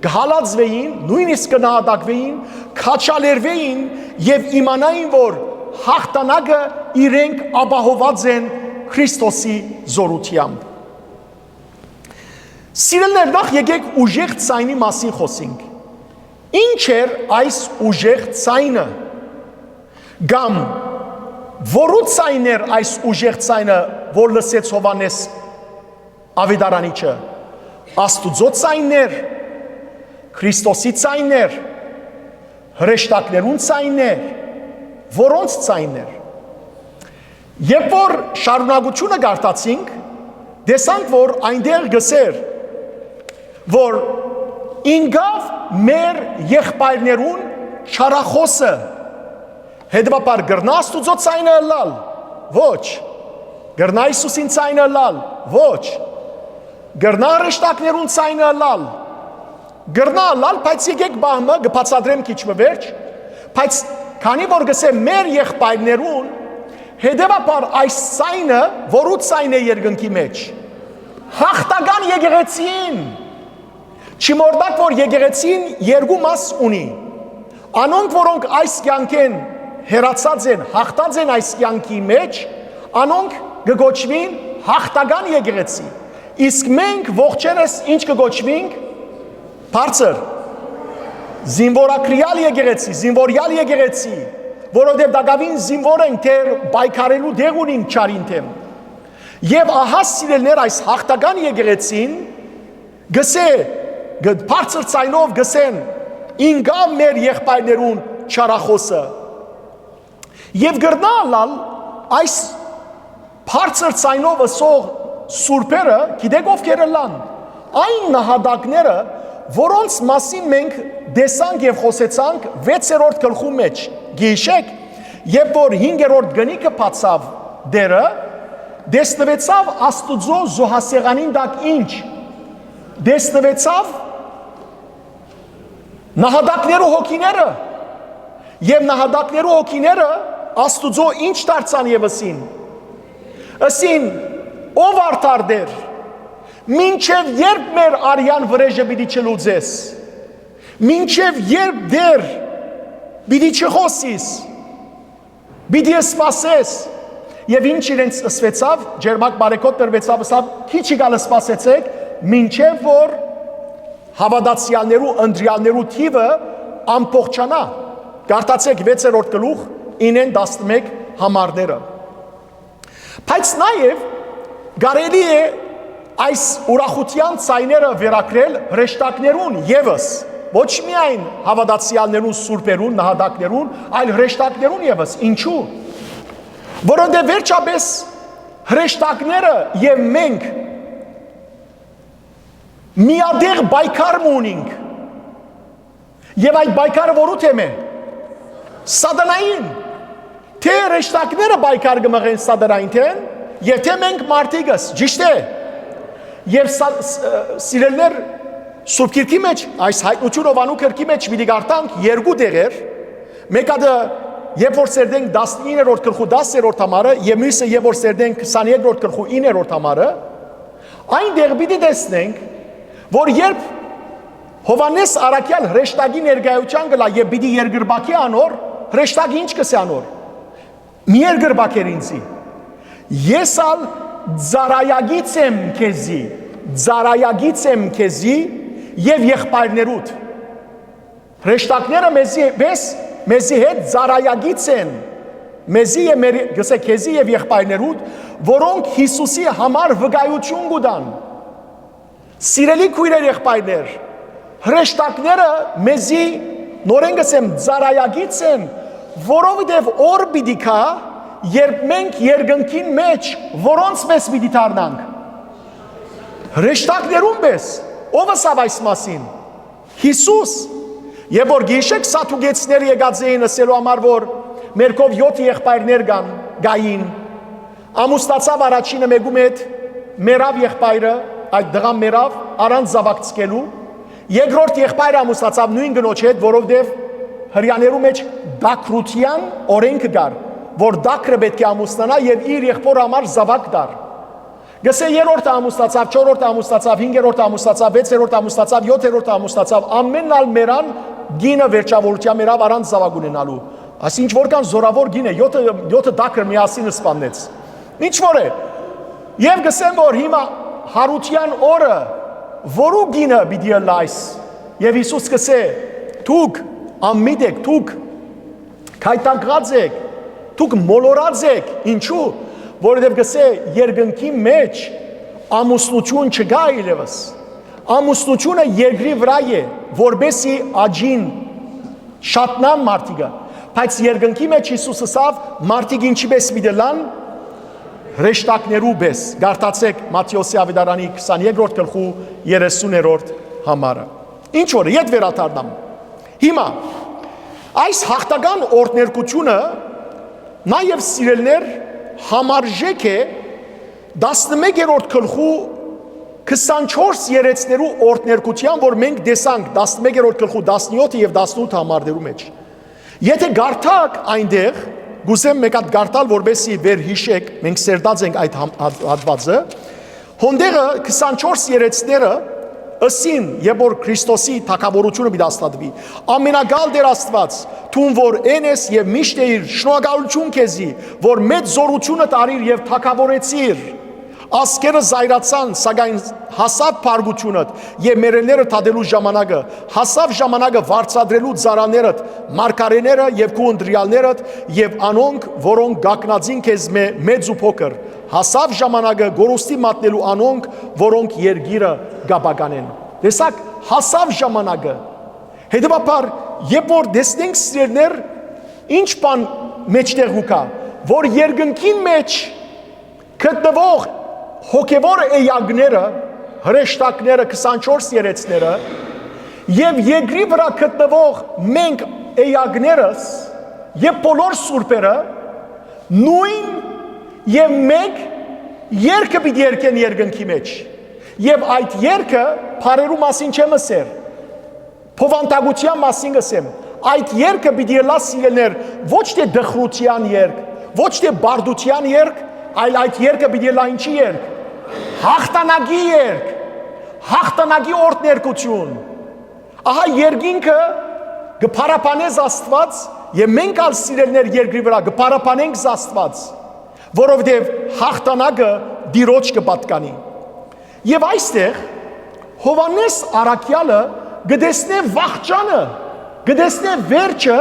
գհալածվեին, նույնիսկ կնահատակվեին, քաչալերվեին եւ իմանային, որ հաղթանակը իրենք ապահոված են Քրիստոսի զորությամբ։ Սիրելիներ, նախ եկեք ուժեղ ցայնի մասին խոսենք։ Ինչ էր այս ուժեղ ցայնը։ Գամ որու ցայն էր այս ուժեղ ցայնը, որ լսեց Հովհաննես Ավետարանիչը։ Աստուծո ցայնն էր, Քրիստոսի ցայնն էր, հրեշտակներուն ցայնն էր, որոնց ցայնն էր։ Երբ որ շարունակությունը գարտացինք, տեսանք, որ այնտեղ գսեր, որ ինգավ մեր եղբայրներուն չարախոսը, հետևաբար գրնա Աստուծո ցայնը լալ, ոչ, գրնա Հիսուսին ցայնը լալ, ոչ, գրնա հրեշտակներուն ցայնը լալ, գրնա լալ, բայց եկեք բահմը գբացադրեմ քիչ վերջ, բայց քանի որ գսե մեր եղբայրներուն, հետևաբար այս ցայնը, որու ցայն է երկնքի մեջ, հաղթական եկեղեցին, չմոռնաք, որ եկեղեցին երկու մաս ունի, անոնք, որոնք այս կյանքեն հերացած են, հաղթած են այս կյանքի մեջ, անոնք կգոչվին հաղթական եկեղեցի, իսկ մենք ողջերս ինչ կգոչվինք, բարձր, զինվորակրյալ եկեղեցի, զինվորյալ եկեղեցի, որովհետև դակավին զինվոր ենք, թե բայկարելու դեղ ունին չարին թեմ։ Եվ ահա սիրելիներ այս հաղթական եկեղեցին գսե բարձր ցայնով գսեն ինգավ մեր եղբայրներուն չարախոսը։ Եվ գրնալալ այս բարձր ցայնով ըսող սուրբերը գիտեք ովքեր լան։ Այն նահատակները, որոնց մասին մենք դեսանք եւ խոսեցանք 6-րդ գլխու մեջ։ Գիշեք, երբ որ 5-րդ գնիկը բացավ դերը, դեսնվեցավ Աստուծո զոհասեղանին դակ ինչ։ Դեսնվեցավ նահատակներու հոգիները եւ նահատակներու հոգիները Աստուծո ինչ դարձան եւսին։ Ասին ով արդար դեր մինչև երբ մեր արյան վրեժը պիտի չլուծես, մինչև երբ դեր պիտի չխոսիս, պիտի սպասես, եւ ինչ իրենց սվեցավ, ջերմակ բարեկոտ տրվեցավ, ասավ, քիչ գալ սպասեցեք, մինչև որ հավատացյալներու ընտրյալներու թիվը ամբողջանա։ Կարդացեք 6-րդ գլուխ 9-11 համարները։ Բայց նաև կարելի է այս ուրախության ցայները վերակրել հրեշտակներուն եւս, ոչ միայն հավատացյալներուն, սուրբերուն, նահատակներուն, այլ հրեշտակներուն եւս։ Ինչու՞։ Որոնց վերջապես հրեշտակները եւ մենք միադեղ բայկար ունենք։ Եվ այդ բայկարը որու թեմ է։ Սատանային։ Թե հրեշտակները բայկար կմղեն սատանային թեն, եւ թե մենք մարդիկս, ճիշտ է։ Եվ սիրելներ Սուրբ Գիրքի մեջ այս հայտնություն ովանու քրքի մեջ պիտի գարտանք երկու դեղեր, մեկը երբ որ սերդենք 19-րդ գլխու 10-րդ համարը եւ մյուսը երբ որ սերդենք 22-րդ գլխու 9-րդ համարը, այն դեղ պիտի տեսնենք, որ երբ Հովանես Արաքյալ հրեշտակի ներկայության գլա եւ պիտի երկրբակի անոր, հրեշտակը ինչ կսե անոր։ Մի երկրբակեր ինձի։ Ես ալ ծարայագից եմ քեզի, ծարայագից եմ քեզի եւ եղբայրներուդ։ Հրեշտակները մեզի հետ ծարայագից են, մեզի եւ մեր գսե քեզի եւ եղբայրներուդ, որոնք Հիսուսի համար վկայություն կտան։ Սիրելի քույրեր եղբայրներ, հրեշտակները մեզի նորեն գսեմ ծարայագից են, որովհետեւ օր պիտի կա, երբ մենք երկնքին մեջ որոնց մեզ պիտի դառնանք։ Հրեշտակներուն պես, ով ասավ այս մասին։ Հիսուս։ Եվ որ գիշեք սատուգեցները եկած էին ասելու համար, որ մերկով 7 եղբայրներ գային, ամուսնացավ առաջինը մեկում հետ մերավ եղբայրը, այդ դղան մերավ առանց զավակցկելու, երկրորդ եղբայրը ամուսնացավ նույն գնոջ հետ, որովհետև հրյաներու մեջ դակրության օրենքը կար, որ դակրը պետք է ամուսնանա եւ իր եղբորը համար զավակ դար։ Գսե երրորդը ամուսնացավ, չորրորդը ամուսնացավ, հինգերորդը ամուսնացավ, վեցերորդը ամուսնացավ, յոթերորդը ամուսնացավ, ամենն ալ մերան գինը վերջավորության մերավ առանց զավակ ունենալու։ Այսինչ որքան զորավոր գին է, 7 դակր միասին սպանեց։ Ինչ որ է։ Եվ գսեմ որ հիմա հարության օրը որու գինը պիտի լայս։ Եվ Հիսուս գսե. «Դուք անմիտ եք, դուք քայտակած եք, դուք մոլորած եք, ինչու՞։ Որովհետև գսե երկնքի մեջ ամուսնություն չկա այլևս։ Ամուսնությունը երկրի վրա է, որբեսի աջին շատնան մարդիկը։ Բայց երկնքի մեջ Հիսուս ասավ մարդիկ ինչի պես պիտի լան հրեշտակներու պես։ Գարտացեք Մատթեոսի ավետարանի 22-րդ գլխու 30-րդ համարը։ Ինչ որ ետ վերադառնամ։ Հիմա այս հաղթական օրհներկությունը նաև սիրելներ համարժեք է 11-րդ գլխու 24 երեցներու օրհներկության, որ մենք տեսանք 11-րդ գլխու 17 եւ 18 համարներու մեջ։ Եթե գարտակ այնտեղ, գուզեմ մեկ հատ գարտալ, որբեսի վերհիշեք, մենք սերտած ենք այդ հատվածը, հոնդեղը 24 երեցները ըսին, երբ որ Քրիստոսի թագավորությունը պիտի հաստատվի, ամենագալ Տեր Աստված, թուն որ են ես եւ միշտ էիր, շնորհակալություն քեզի, որ մեծ զորությունը տարիր եւ թագավորեցիր։ Ասկերը զայրացան, սակայն հասավ փարգությունդ եւ մերելները թադելու ժամանակը, հասավ ժամանակը վարձադրելու ծարաներդ, մարգարեները եւ քու ընտրյալներդ եւ անոնք, որոնք գակնածին քեզ մեծ ու փոքր, հասավ ժամանակը գորոստի մատնելու անոնք, որոնք երգիրը գաբականեն։ Տեսակ, հասավ ժամանակը։ Հետևաբար, երբ որ տեսնենք սիրելներ, ինչ բան մեջտեղ ուկա, որ երկնքին մեջ գտնվող հոգևոր էյագները, հրեշտակները, 24 երեցները եւ երկրի վրա գտնվող մենք էյագներս եւ բոլոր սուրբերը նույն եւ մեկ երկը պիտի երկեն երկնքի մեջ եւ այդ երկը բարերու մասին չեմ ասեր փոխանցության մասին ասեմ այդ երկը պիտի լա սիրելներ ոչ թե դխրության երկ ոչ թե բարդության երկ այլ այդ երկը պիտի լա ինչի երկ հաղթանակի երկ հաղթանակի օրհներկություն ահա երկինքը գփարապանես Աստված եւ մենք ալ սիրելներ երկրի վրա գփարապանենք Աստված որովհետեւ հաղթանակը դիրոջ կպատկանի եւ այստեղ Հովանես Արաքյալը գտեսնե վախճանը գտեսնե վերջը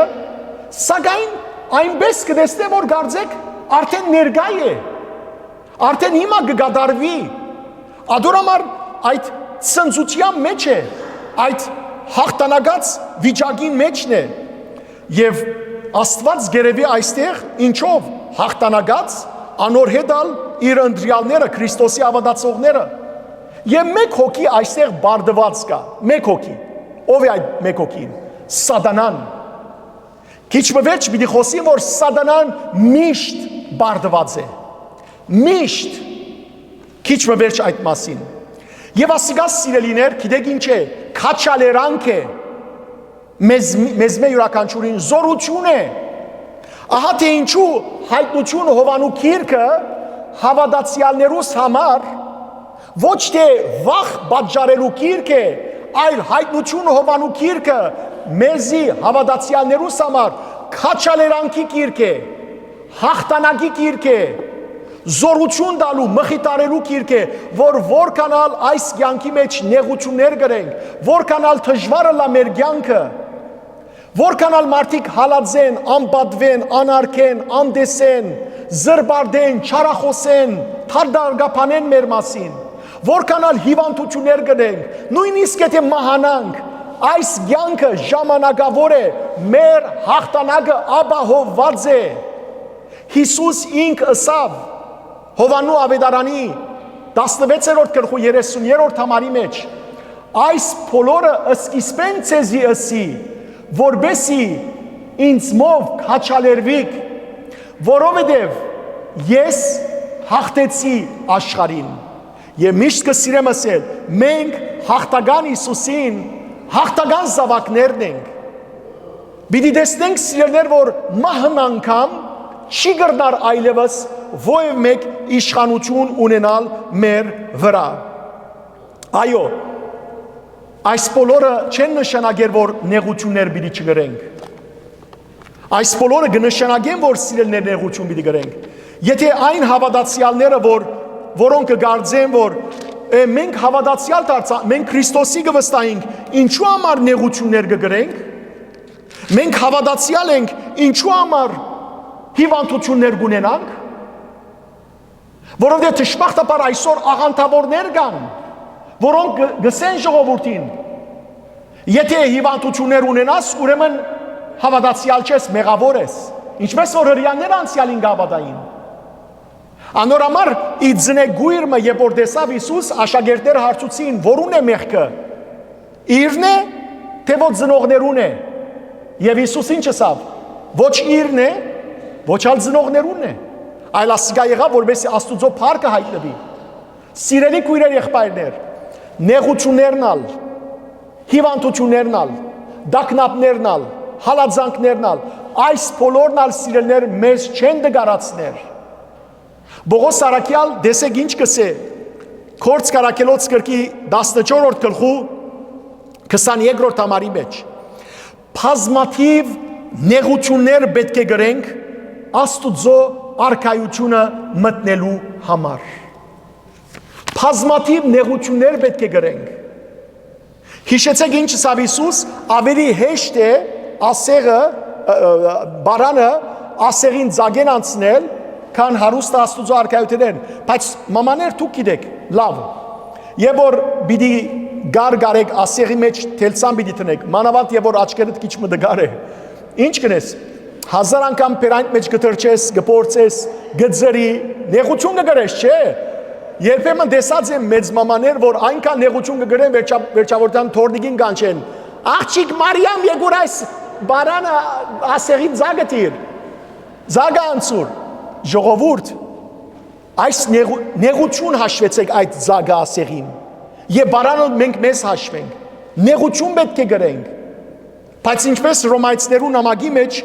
սակայն այնպես գտեսնե որ գարձեք արդեն ներկա է արդեն հիմա կգադարվի ադորամար այդ ցնծության մեջ է այդ հաղթանակած վիճակին մեջն է եւ Աստված գերեւի այստեղ ինչով հաղթանակած անոր հետալ իր ընտրյալները Քրիստոսի ավադացողները եւ մեկ հոգի այստեղ բարդված կա մեկ հոգի ով է այդ մեկ հոգին սատանան քիչ վերջ պիտի խոսի որ սատանան միշտ բարդված է միշտ քիչ վերջ այդ մասին եւ ասիկա սիրելիներ գիտեք ինչ է քաչալերանք է մեզ յուրաքանչյուրին զորություն է ահա թե ինչու հայտնությունը Հովանու գիրքը հավատացյալներուս համար ոչ թե վախ պատճառելու գիրք է այլ հայտնությունը Հովանու գիրքը մեզի հավատացյալներուս համար քաչալերանքի գիրք է հաղթանակի գիրք է զորություն տալու մխիթարելու գիրք է որքանալ այս կյանքի մեջ նեղություններ գրենք որքանալ դժվարը լա մեր կյանքը որքանալ մարդիկ հալածեն անպատվեն անարգեն անդեսեն զրբարդեն չարախոսեն թարդարգապանեն մեր մասին որքանալ հիվանդություններ գնենք նույնիսկ եթե մահանանք այս կյանքը ժամանակավոր է մեր հաղթանակը ապահովված է Հիսուս ինք ըսավ Հովանու ավետարանի 16-րդ գլխու 30-րդ համարի մեջ այս բոլորը սկիզբեն ցեզի ըսի որբեսի ինձմով քաչալերվիկ որովհետև ես հաղթեցի աշխարհին եւ միշտ կսիրեմ ասել մենք հաղթական Հիսուսին հաղթական զավակներն ենք պիտի տեսնենք սիրելներ որ մահն անգամ չի գրնար այլևս ովև մեկ իշխանություն ունենալ մեր վրա այո այս բոլորը չեն նշանակեր որ նեղություններ պիտի չգրենք այս բոլորը կնշանակեն որ սիրելներ նեղություն պիտի գրենք եթե այն հավատացյալները որոնք կգարձեն որ մենք հավատացյալ դարձանք մենք Քրիստոսի կվստահենք ինչու համար նեղություններ կգրենք մենք հավատացյալ ենք ինչու համար հիվանդություններ կունենանք որովհետև դժբախտաբար այսօր աղանդավորներ կան որոնք գսեն ժողովրդին եթե հիվանդություններ ունենաս ուրեմն հավատացյալ չես մեղավոր ես ինչպես որ հրեաները անցյալին գավադային անորամար իձնե գույրը երբ որ տեսավ Հիսուս աշակերտները հարցուցին որուն է մեղքը իրն է թե ոչ ծնողներուն է եւ Հիսուս ինչ ասավ ոչ իրն է ոչ ալ ծնողներուն է այլ ասիկա եղավ որովհետեւ Աստուծո փառքը հայտնվի սիրելի քույրեր եղբայրներ նեղություններն ալ հիվանդություններն ալ դակնապներն ալ հալածանքներն ալ այս բոլորն ալ սիրելներ մեզ չեն դգարացներ Բողոս Արաքյալ դեսեք ինչ կսե Քորձ Կարակելոց գրքի 14-րդ գլխու 23-րդ համարի մեջ բազմաթիվ նեղություններ պետք է գրենք Աստուծո արքայությունը մտնելու համար բազմաթիվ նեղություններ պետք է գրենք Հիշեցեք ինչ ասավ Հիսուս ավելի հեշտ է ասեղը բարանը ասեղին ձագեն անցնել քան հարուստ Աստուծո արքայությունն բայց մամաներ դուք գիտեք լավ եւ որ պիտի գարգարեք ասեղի մեջ թելցան պիտի տնեք մանավանդ եւ որ աչքերդ քիչ մը դգար է ինչ կնես 1000 անգամ պերանտ մեջ գտրչես գփորձես գծերի նեղություն կգրես չէ երբեմն տեսած եմ մեծ մամաներ, որ այնքան նեղություն կգրեն վերջավորության թորնիկին կանչեն։ Աղջիկ Մարիամ եկուր այս բարանը ասեղին զագտիր։ Զագա անցուր։ Ժողովուրդ, այս նեղություն հաշվեցեք այդ զագա ասեղին։ Եվ բարանոտ մենք մեզ հաշվենք։ Նեղություն պետք է գրենք։ Բայց ինչպես Ռոմայացիներու նամակի մեջ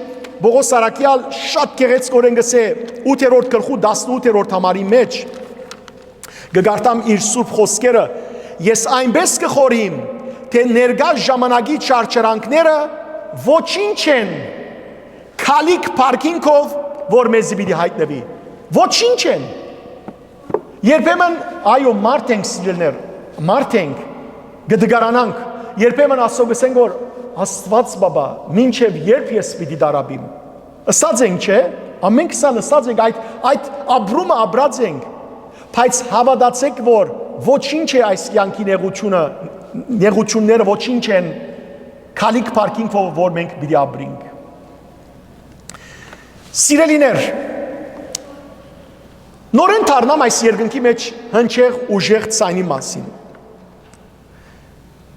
Բողոս Սարակյալ շատ գեղեցկորեն գսե 8-րդ գլխու 18-րդ համարի մեջ գգարտամ իր սուրբ խոսքերը ես այնպես կխորիմ թե ներկա ժամանակի չարչարանքները ոչինչ են քալիք парքինգով որ մեզի պիտի հայտնվի ոչինչ են երբեմն այո մարդ ենք սիրելներ մարդ ենք գդգարանանք երբեմն ասո գսենք որ Աստված բաբա, մինչև երբ ես պիտի դարաբիմ։ Ըստած ենք, չէ, ամեն քսան ըստած ենք, այդ ապրումը ապրած ենք, բայց հավատացեք, որ ոչինչ է այս կյանքի նեղությունները ոչինչ են, քալիք парքինգով, որ մենք պիտի ապրենք։ Սիրելիներ, նորեն դառնամ այս երկնքի մեջ հնչեղ ուժեղ ցայնի մասին։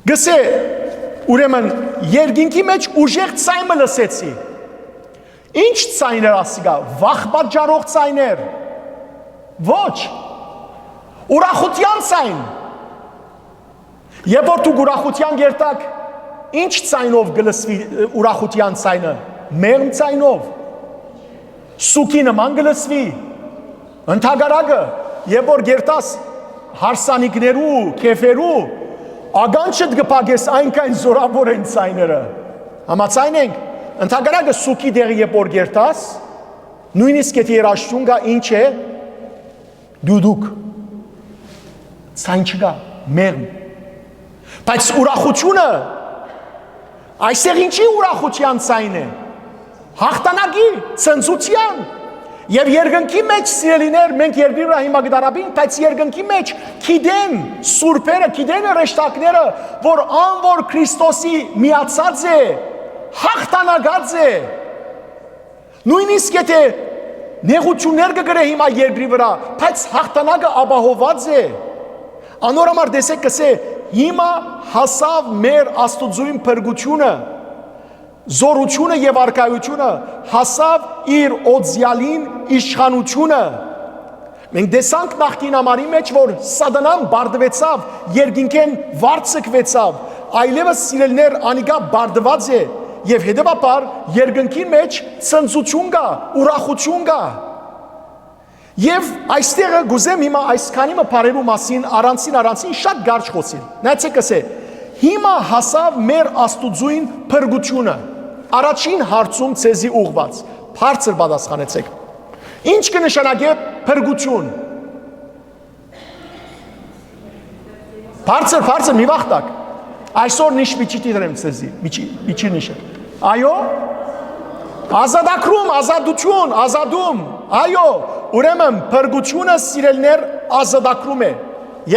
Գսե Ուրեմն երկինքի մեջ ուժեղ ցայնը լսեցի։ Ինչ ցայներ ասիկա, վախ պատճառող ցայներ։ Ոչ։ Ուրախության ցայն։ Երբ որ դու ուրախության երթակ, ինչ ցայնով գլսվի ուրախության ցայնը։ Մեղմ ցայնով։ Սուկի նման գլսվի։ Ընթագարակը, երբ որ երթաս հարսանիքներու, քեֆերու Ագանչդ գպագես այնքան զորավոր են ցայները։ Համաձայն ենք, ընդհանրակը սուկի դեղի երբ որ գերտաս, նույնիսկ եթե երաշտուն գա ինչ է դուդուկ։ Ցայն չկա, մեղմ։ Բայց ուրախությունը այստեղ ինչի ուրախության ցայն է։ Հաղթանակի, ցնծության Եվ երկնքի մեջ սիրելիներ մենք երկրի վրա հիմա գդարաբին, բայց երկնքի մեջ գիտեն սուրբերը, գիտեն ռեշտակները, որ անոր Քրիստոսի միացած է, հաղթանակած է։ Նույնիսկ եթե նեղություններ կգրե հիմա երկրի վրա, բայց հաղթանակը ապահոված է։ Անորոմար դեսեք կսե, հիմա հասավ մեր Աստուծոյին փրկությունը Զորությունը եւ արքայությունը հասավ իր օձյալին իշխանությունը։ Մենք տեսանք նախկին ամառի մեջ, որ Սատանան բարդվեցավ, երկինքեն վարձկվեցավ, այլևս սիրելներ անիկա բարդված է եւ հետեւաբար երկնքի մեջ ցնծություն կա, ուրախություն կա։ Եվ այստեղը գուզեմ հիմա այսքանի մփարելու մասին առանցին շատ կարճ խոսել։ Նայեցեք ասե, հիմա հասավ մեր Աստուծոյին փրկությունը։ Առաջին հարցում ցեզի ուղված, բարձր պատասխանեցեք։ Ինչ կնշանակե փրկություն։ Բարձր մի վախտակ։ Այսօր նիշ միչի դրեմ ցեզի, միչի նիշը։ Այո։ Ազատագրում, ազատություն, ազատում։ Այո, ուրեմն փրկությունը սիրելներ ազատագրում է։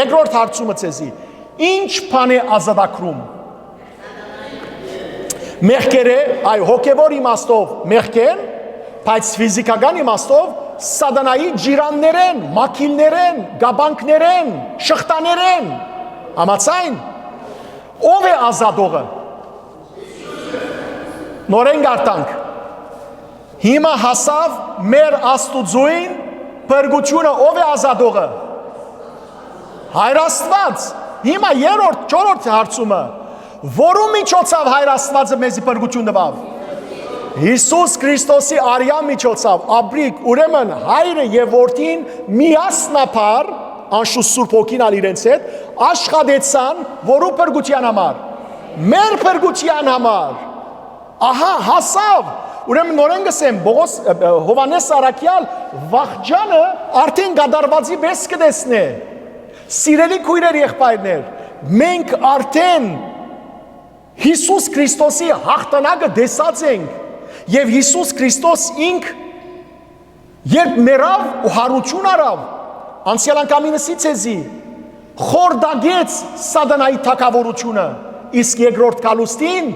Երկրորդ հարցումը ցեզի։ Ինչ բան է ազատագրում։ Մեղքերը, այ հոգևոր իմաստով մեղքեն, բայց ֆիզիկական իմաստով սատանայի ջիրաններեն, մաքիլներեն, գաբանքներեն, շղթաներեն։ Համաձայն։ Ով է ազատողը։ Նորեն գարտանք։ Հիմա հասավ մեր Աստուծոյին փրկությունը, ով է ազատողը։ Հայր Աստված։ Հիմա երրորդ, չորրորդ հարցումը Որու միջոցով Հայր Աստվածը մեզի փրկություն տվավ։ Հիսուս Քրիստոսի արյան միջոցով, ապրիկ, ուրեմն Հայրը եւ Որդին միասնապար, անշուշտ Սուրբ Հոգին ալ իրենց հետ, աշխատեցան որու փրկության համար։ Մեր փրկության համար։ Ահա, հասավ։ Ուրեմն նորեն գսեմ, Հովանես Սարակյալ վախճանը արդեն գդարվածի պես կտեսնե։ Սիրելի քույրեր եղբայրներ, մենք արդեն Հիսուս Քրիստոսի հաղթանակը դեսած ենք եւ Հիսուս Քրիստոս ինք երբ մեռավ ու հարություն արավ անցյալ անգամինսի ցեզի խորդագեց սատանայի թակավորությունը իսկ երկրորդ կալուստին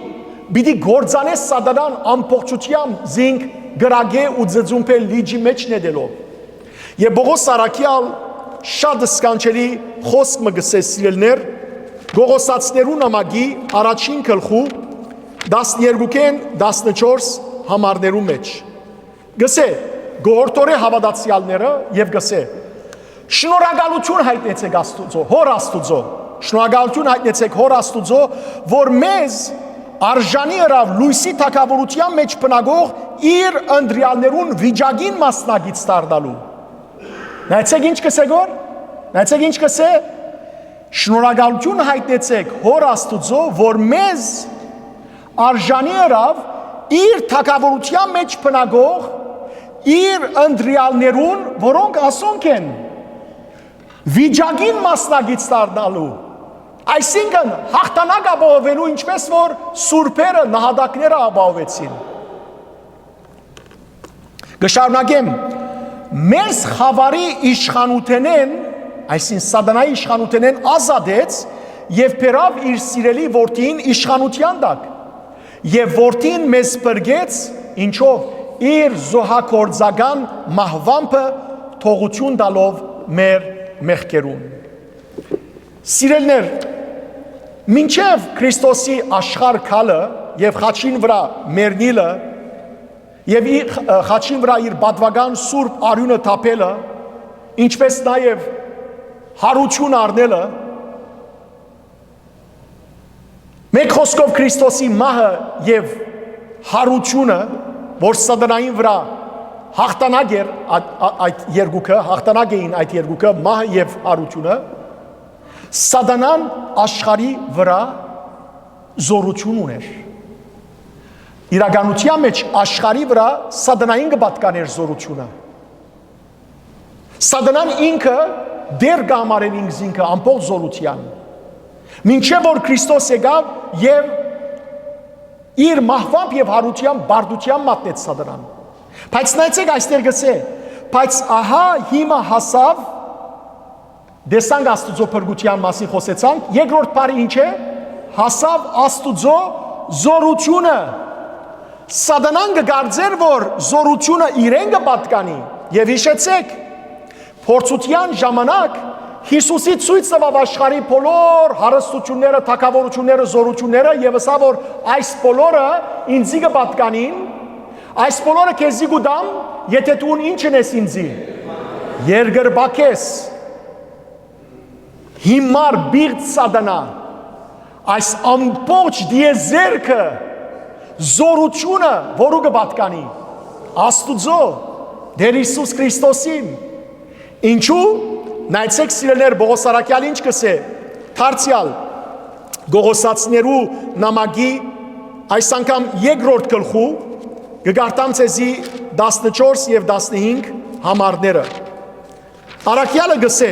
պիտի գործանե սատանան ամբողջությամբ զինք գրագե ու ձծումփել լիջի մեջ նետելով եւ Բողոս Սարակյալ շատ սկանչելի խոսք մը գսես սիրելներ Գողոսացներու նամակի առաջին գլխու 12-ին 14 համարներու մեջ գսե գորտորե հավատացյալները եւ գսե շնորհակալություն հայտնեցեք Աստուծո հոր Աստուծո շնորհակալություն հայտնեցեք հոր Աստուծո որ մեզ արժանի հրավ լույսի թակավորության մեջ բնագող իր ընտրյալներուն վիճակին մասնագից դառնալու նայեցեք ինչ կսե գոր նայեցեք ինչ կսե շնորհակալություն հայտնեցեք հոր Աստուծո որ մեզ արժանի հրավ իր թակավորության մեջ բնագող իր ընտրյալներուն որոնք ասոնք են վիճակին մասնագից դառնալու այսինքն հաղթանակ ապահովելու ինչպես որ սուրբերը նահատակները ապահովեցին գշարունակեմ մեզ խավարի իշխանութենեն այսին սատանայի իշխանութենեն ազատեց եւ բերավ իր սիրելի որդին իշխանության տակ եւ որդին մեզ բրգեց ինչով իր զոհակորձական մահվամբը թողություն տալով մեր մեղքերուն սիրելներ մինչև Քրիստոսի աշխարհ քալը եւ խաչին վրա մեռնիլը եւ խաչին վրա իր բադվական սուրբ արյունը թափելը ինչպես նաեւ հարություն առնելը մեկ խոսքով Քրիստոսի մահը եւ հարությունը որ սատանային վրա հաղթանակ էր այդ երկուքը հաղթանակ էին այդ երկուքը մահը եւ հարությունը սատանան աշխարհի վրա զորություն ուներ իրականության մեջ աշխարհի վրա սատանային կպատկաներ զորությունը սատանան ինքը դեր գամարեն ինքը ամբողջ զորության մինչև որ Քրիստոս եկավ եւ իր մահվամբ եւ հարության բարդության մատնեց սատանան բայց նայեցեք այստեղ գսե բայց ահա հիմա հասավ դեսանք Աստուծո փրկության մասին խոսեցանք երկրորդ բառը ինչ է հասավ Աստուծո զորությունը սատանան կգարձեր որ զորությունը իրեն կպատկանի եւ հիշեցեք փորձության ժամանակ Հիսուսի ցույց տվավ աշխարհի բոլոր հարստությունները, թակավորությունները, զորությունները եւ ասա որ այս բոլորը ինձի կպատկանին, այս բոլորը քեզի գուդամ, եթե դու ինչ ես ինձի։ Երգրբակես։ Հիմար բիղծ սատանա։ Այս ամբողջ դիեզերքը զորությունը, որը կպատկանի Աստուծո, Տեր Հիսուս Քրիստոսին։ Ինչու նայեցեք սիրելներ Պողոս Արաքյալը ինչ կսե Թարցիալ Գողոսացներու նամակի այս անգամ երկրորդ գլխու կգարտամ ցեզի 14 եւ 15 համարները Արաքյալը գսե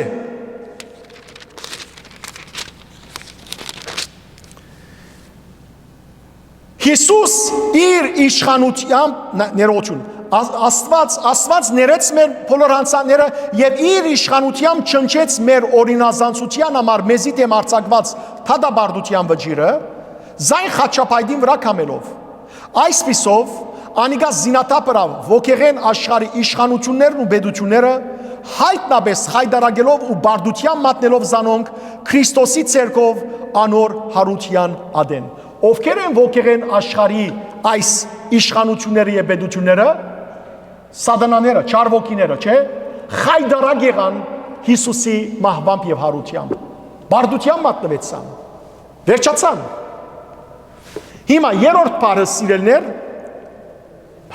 Հիսուս իր իշխանությամբ ներողություն Աստված ներեց մեր բոլոր հանցանները եւ իր իշխանությամբ չնչեց մեր օրինազանցության համար մեզի դեմ արձակված թադաբարդության վճիրը զայն խաչապայդին վրա կամելով այսպիսով անիկա զինատապրավ ոգեղեն աշխարհի իշխանություններն ու բեդությունները հայտնաբես խայդարագելով ու բարդության մատնելով զանոնք Քրիստոսի ցերկով անոր հարության ադեն ովքեր են ոգեղեն աշխարհի այս իշխանությունները եւ բեդությունները Սատանաները, չար ոգիները, չէ, խայդարակ եղան Հիսուսի մահվամբ եւ հարությամբ։ Բարդության մատնվեցան։ Վերջացան։ Հիմա երրորդ բառը սիրելներ,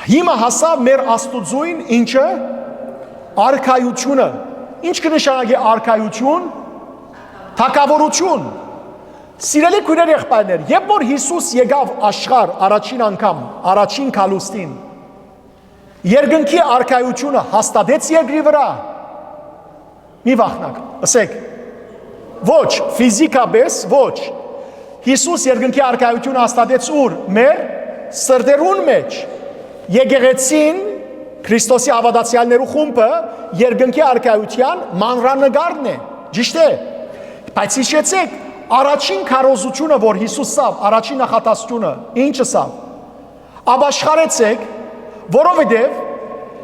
հիմա հասավ մեր Աստուծոյին ինչը արքայությունը։ Ինչ կնշանակի արքայություն։ Թակավորություն։ Սիրելի քույրեր եղբայրներ, երբ որ Հիսուս եկավ աշխարհ առաջին անգամ, առաջին քալուստին Երկնքի արքայությունը հաստատեց երկրի վրա։ Մի վախնակ, ասեք։ Ոչ, ֆիզիկապես ոչ։ Հիսուս երկնքի արքայությունը հաստատեց ուր։ Մեր սրտերուն մեջ։ Եկեղեցին Քրիստոսի հավատացյալներու խումբը երկնքի արքայության մանրանկարն է։ Ճիշտ է։ Բայց հիշեցեք, առաջին քարոզությունը, որ Հիսուս սավ, առաջին նախատասությունը, ինչը սավ։ Ապաշխարեցեք Որովհետև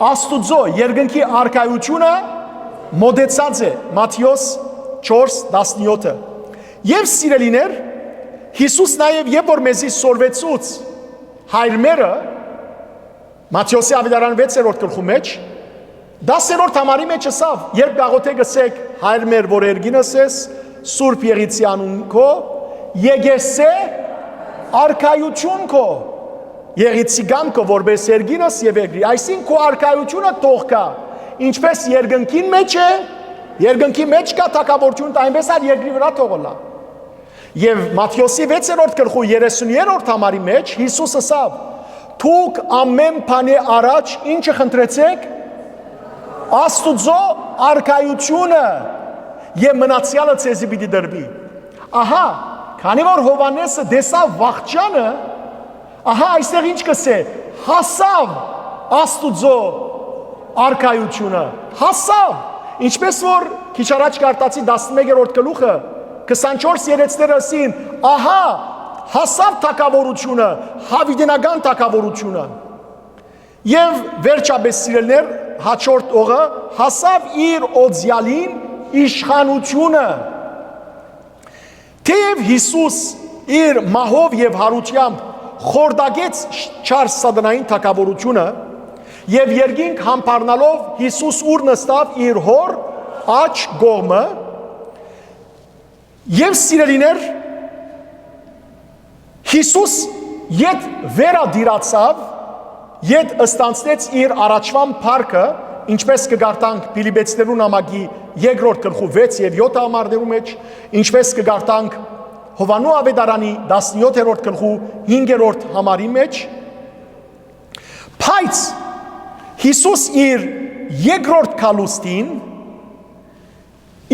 Աստուծո երկնքի արքայությունը մոդեցած է Մատթեոս 4:17-ը։ Եվ սիրելիներ, Հիսուս նաև երբ որ մեզի սորվեցուց հայր մերը Մատթեոսի ավետարան 6-րդ գլխի մեջ 10-րդ համարի մեջ ասավ, երբ գաղութե գսեք հայր մեր որ երգինս ես Սուրբ Եղիցի անուն քո եկեսե արքայություն քո Եղիցի գամ քո որպես երգինս եւ եկրի այսին քո արքայությունը թող կա ինչպես երկնքին մեջ է երկնքի մեջ կա թակավորություն այնպես էլ երկրի վրա թողոլա եւ Մատթեոսի 6-րդ գլխի 30-րդ համարի մեջ Հիսուս ասավ Թուք ամեն բանի առաջ ինչը խնդրեցեք Աստուծո արքայությունը եւ մնացյալը ցեզի պիտի դրվի ահա քանի որ Հովանեսը դեսավ վախճանը ահա այստեղ ինչ կսե հասավ Աստուծո արքայությունը հասավ ինչպես որ քիչ առաջ կարտացի 11-րդ գլուխը 24 երեցները ասին ահա հասավ թակավորությունը հավիդենական թակավորությունը եւ վերջապես սիրելներ հաջորդ օրը հասավ իր օձյալին իշխանությունը թեև Հիսուս իր մահով եւ հարությամբ խորդագեց չար սատանային թակավորությունը եւ երկինք համբարնալով Հիսուս ուր նստավ իր հոր աջ կողմը եւ սիրելիներ Հիսուս իդ վերադիրացավ իդ ըստանցնեց իր առաջվան փառքը ինչպես կգարտանք Փիլիպեցիներուն ամագի 2-րդ գլխի 6 եւ 7 համարներու մեջ ինչպես կգարտանք Հովանու ավետարանի 17-րդ գլխի 5-րդ համարի մեջ բայց Հիսուս իր երկրորդ քալուստին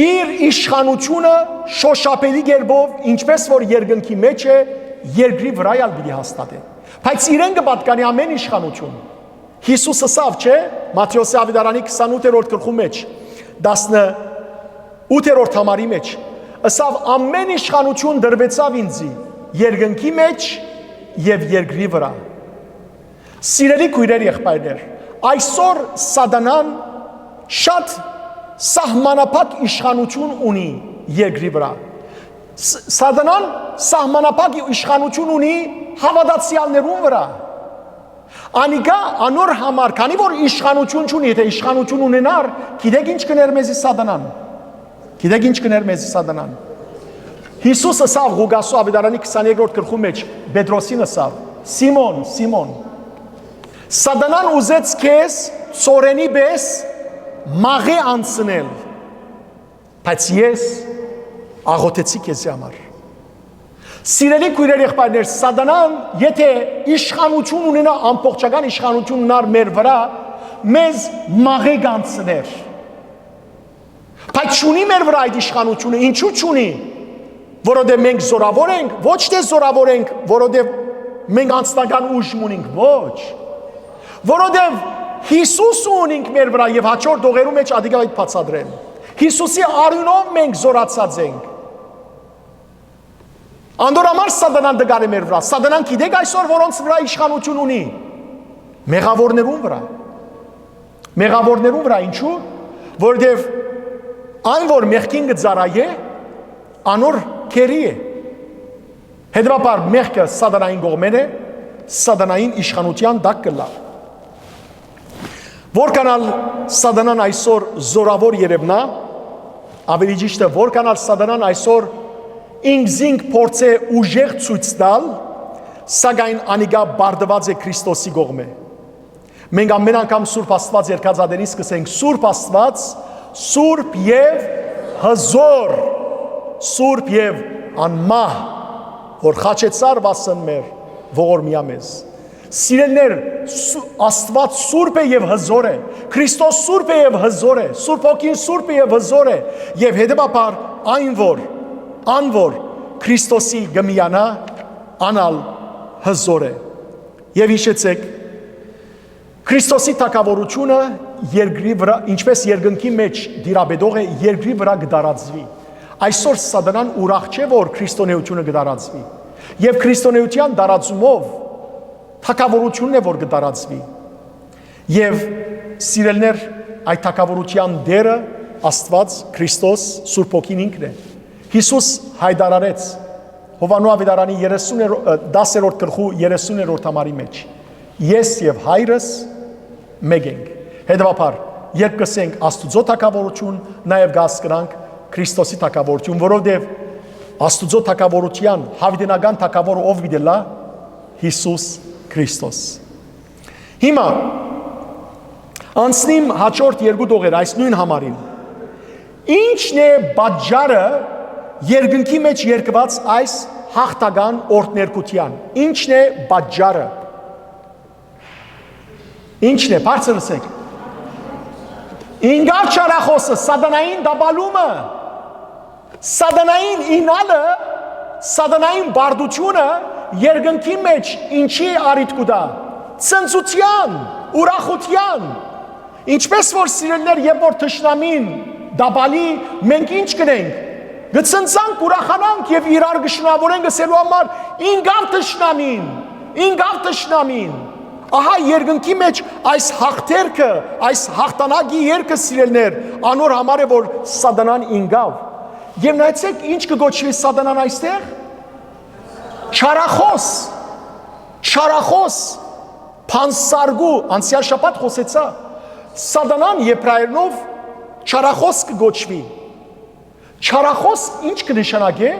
իր իշխանությունը շոշափելի գերբով ինչպես որ երկնքի մեջ է երկրի վրա ալ պիտի հաստատե բայց իրեն կպատկանի ամեն իշխանություն Հիսուս ասավ չէ Մատթեոսի ավետարանի 28-րդ գլխի մեջ 18-րդ համարի մեջ ասավ ամեն իշխանություն դրվեցավ ինձի երկնքի մեջ եւ երկրի վրա սիրելի քույրեր եղբայրներ այսօր սատանան շատ սահմանափակ իշխանություն ունի երկրի վրա սատանան սահմանափակ իշխանություն ունի հավատացյալներուն վրա անիկա անոր համար քանի որ իշխանություն չունի եթե իշխանություն ունենար գիտեք ինչ կներ մեզի սատանան գիտեք ինչ կներ մեզի սատանան Հիսուս ասավ Ղուկասու ավետարանի 23-րդ գլխի մեջ Պետրոսին ասավ Սիմոն Սիմոն Սատանան ուզեց քեզ ծորենի պես մաղի անցնել բայց ես աղոթեցի քեզի համար Սիրելի քույրեր եղբայրներ սատանան եթե իշխանություն ունենա ամբողջական իշխանություն ունար մեր վրա մեզ մաղի կանցներ բայց չունի մեր վրա այդ իշխանությունը ինչու չունի որովհետև մենք զորավոր ենք ոչ թե զորավոր ենք որովհետև մենք անձնական ուժ ունենք ոչ որովհետև Հիսուս ունենք մեր վրա եւ հաջորդ դողերու մեջ ադիգա այդ բացադրեն Հիսուսի արյունով մենք զորացած ենք Անդորամար սատանան դգար է մեր վրա սատանան գիտեք այսօր որոնց վրա իշխանություն ունի մեղավորներուն վրա ինչու որովհետև այն որ մեղքին գծարայե անոր քերի է հետևաբար մեղքը սատանային կողմեն է սատանային իշխանության տակ կլա Որքանալ սատանան այսօր զորավոր երևնա, ավելի ճիշտ է, որքանալ սատանան այսօր ինքզինք փորձե ուժեղ ցույց տալ, սակայն անիկա բարդված է Քրիստոսի կողմէ։ Մենք ամեն անգամ Սուրբ Աստված երկած ադենից կսենք Սուրբ Աստված, Սուրբ եւ հզոր, Սուրբ եւ անմահ, որ խաչեցար վասն մեր ողորմիա մեզ։ Սիրելներ, Աստված Սուրբ է եւ հզոր է, Քրիստոս Սուրբ է եւ հզոր է, Սուրբ Հոգին Սուրբ է եւ հզոր է, եւ հետեւաբար այն որ Քրիստոսի գմիանա, անալ հզոր է։ Եվ հիշեցեք, Քրիստոսի թակավորությունը երկրի վրա, ինչպես երկնքի մեջ դիրաբեդող է, երկրի վրա կդարածվի։ Այսօր սատանան ուրախ չէ, որ քրիստոնեությունը կդարածվի։ Եվ քրիստոնեության դարածումով թակավորությունն է, որ կդարածվի։ Եվ սիրելներ, այդ թակավորության դերը Աստված, Քրիստոս, Սուրբ Օքին ինքն է։ Հիսուս հայտարարեց Հովանու ավետարանի 10-րդ գլխու 30-րդ համարի մեջ. Ես եւ Հայրս մեկ ենք։ Հետևաբար, երբ կսենք Աստուծո թագավորություն, նաև կհասկանանք Քրիստոսի թագավորություն, որովհետև Աստուծո թագավորության հավիտենական թագավորը ով գիտելա Հիսուս Քրիստոս։ Հիմա անցնիմ հաջորդ երկու դողեր այս նույն համարին։ Ինչն է պատճառը երկնքի մեջ երկված այս հաղթական օրհներկության։ Ինչն է պատճառը։ Ինչն է, բարձրացեք։ Ինգավ չարախոսը, սատանային դաբալումը, սատանային ինալը, սատանային բարդությունը երկնքի մեջ ինչի արիտ կուտա։ Ցնծության, ուրախության։ Ինչպես որ սիրելներ, երբ որ թշնամին դաբալի, մենք ինչ կնենք։ Գցնցանք, ուրախանանք եւ իրար գշնավորենք ասելու համար ինգավ թշնամին, ինգավ թշնամին։ Ահա երկնքի մեջ այս հաղթերքը, այս հաղթանակի երկը սիրելներ, անոր համար է որ սատանան ինգավ։ Եվ նայեցեք ինչ կգոչվի սատանան այստեղ։ Չարախոս, չարախոս, փանսարգու, անցյալ շաբաթ խոսեցա։ Սատանան եբրայերենով չարախոս կգոչվի։ Չարախոս ինչ կնշանակե։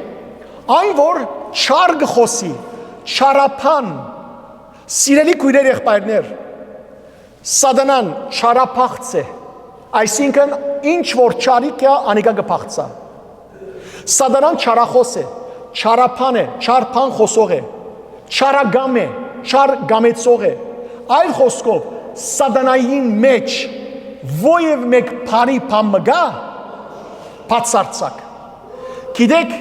Այն որ չար գխոսի, չարապան։ Սիրելի քույրեր եղբայրներ, սատանան չարապաղց է, այսինքն ինչ որ չարիք է, անիկա կփաղցա։ Սատանան չարախոս է, չարապան է, չարփան խոսող է, չարագամ է, չար գամեցող է։ Այլ խոսքով, սատանային մեջ ովև մեկ բարի բան մգա, բացարձակ։ Գիտեք,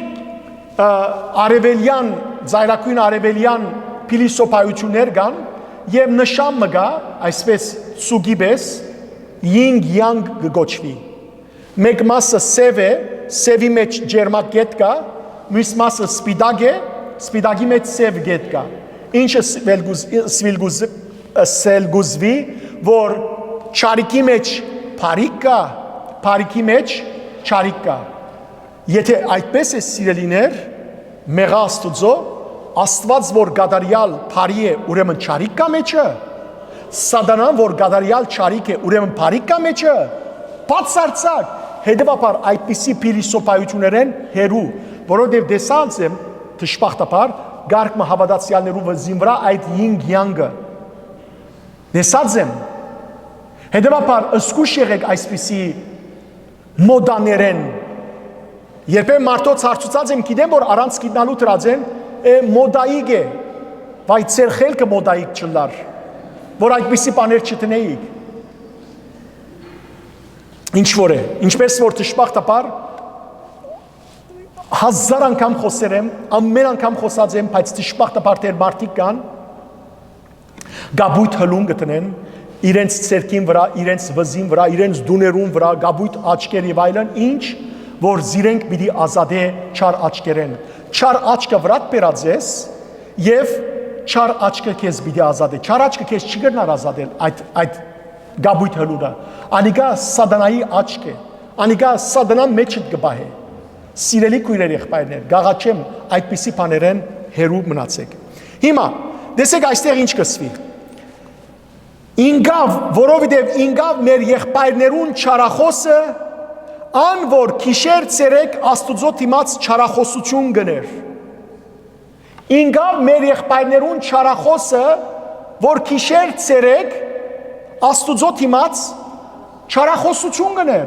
արևելյան, ծայրակույն արևելյան փիլիսոփայություններ կան եւ նշան մգա, այսպես սուգի պես, յինգ յանգ կգոչվի։ Մեկ մասը սև է, սևի մեջ ջերմակ գետ կա, մյուս մասը սպիտակ է, սպիտակի մեջ սև գետ կա։ Ինչը սելգուզվի, որ չարիքի մեջ բարիք կա, բարիքի մեջ չարիք կա։ Եթե այդպես է սիրելիներ, մեղա Աստուծո, Աստված որ գադարյալ բարի է, ուրեմն չարիք կա մեջը։ Սատանան որ գադարյալ չարիք է, ուրեմն բարիք կա մեջը։ Բացարձակ, հետևաբար այդպիսի փիլիսոփայություններեն հերու, որովհետև դեսած եմ դժբախտաբար գարկմը հավատացյալներու վզին վրա այդ յինգ յանգը։ Դեսած եմ։ Հետևաբար ըսկուշ եղեք այսպիսի մոդաներեն։ Երբեմն մարդոց հարցուցած եմ, գիտեմ որ առանց գիտնալու դրած են մոդայիկ է, վայ ծեր խելքը մոդայիկ չլար, որ այդպիսի բաներ չտնեիք։ Ինչ որ է, ինչպես որ դժբախտաբար հազար անգամ խոսեր եմ, ամեն անգամ խոսած եմ, բայց դժբախտաբար դեր մարդիկ կան, գաբույթ հլուն գտնեն, իրենց ցերքին վրա, իրենց վզին վրա, իրենց դուներուն վրա, գաբույթ աչքեր եւ այլն, ինչ որ զիրենք պիտի ազատե չար աչքերեն։ Չար աչքը վրատ բերած ես եւ չար աչքը քեզ պիտի ազատե։ Չար աչքը քեզ չի գնար ազատել այդ գաբույթ հլուրը։ Անիկա սատանայի աչք է։ Անիկա սատանան մեջը կբահե։ Սիրելի քույրեր եղբայրներ, գաղաչեմ այդպիսի բաներեն հերու մնացեք։ Հիմա դեսեք այստեղ ինչ կսվի։ Ինգավ, որովհետև ինգավ մեր եղբայրներուն չարախոսը ան որ քիշեր ցերեկ Աստուծո դիմաց չարախոսություն գներ։ Ինգավ մեր եղբայրներուն չարախոսը որ քիշեր ցերեկ Աստուծո դիմաց չարախոսություն գներ։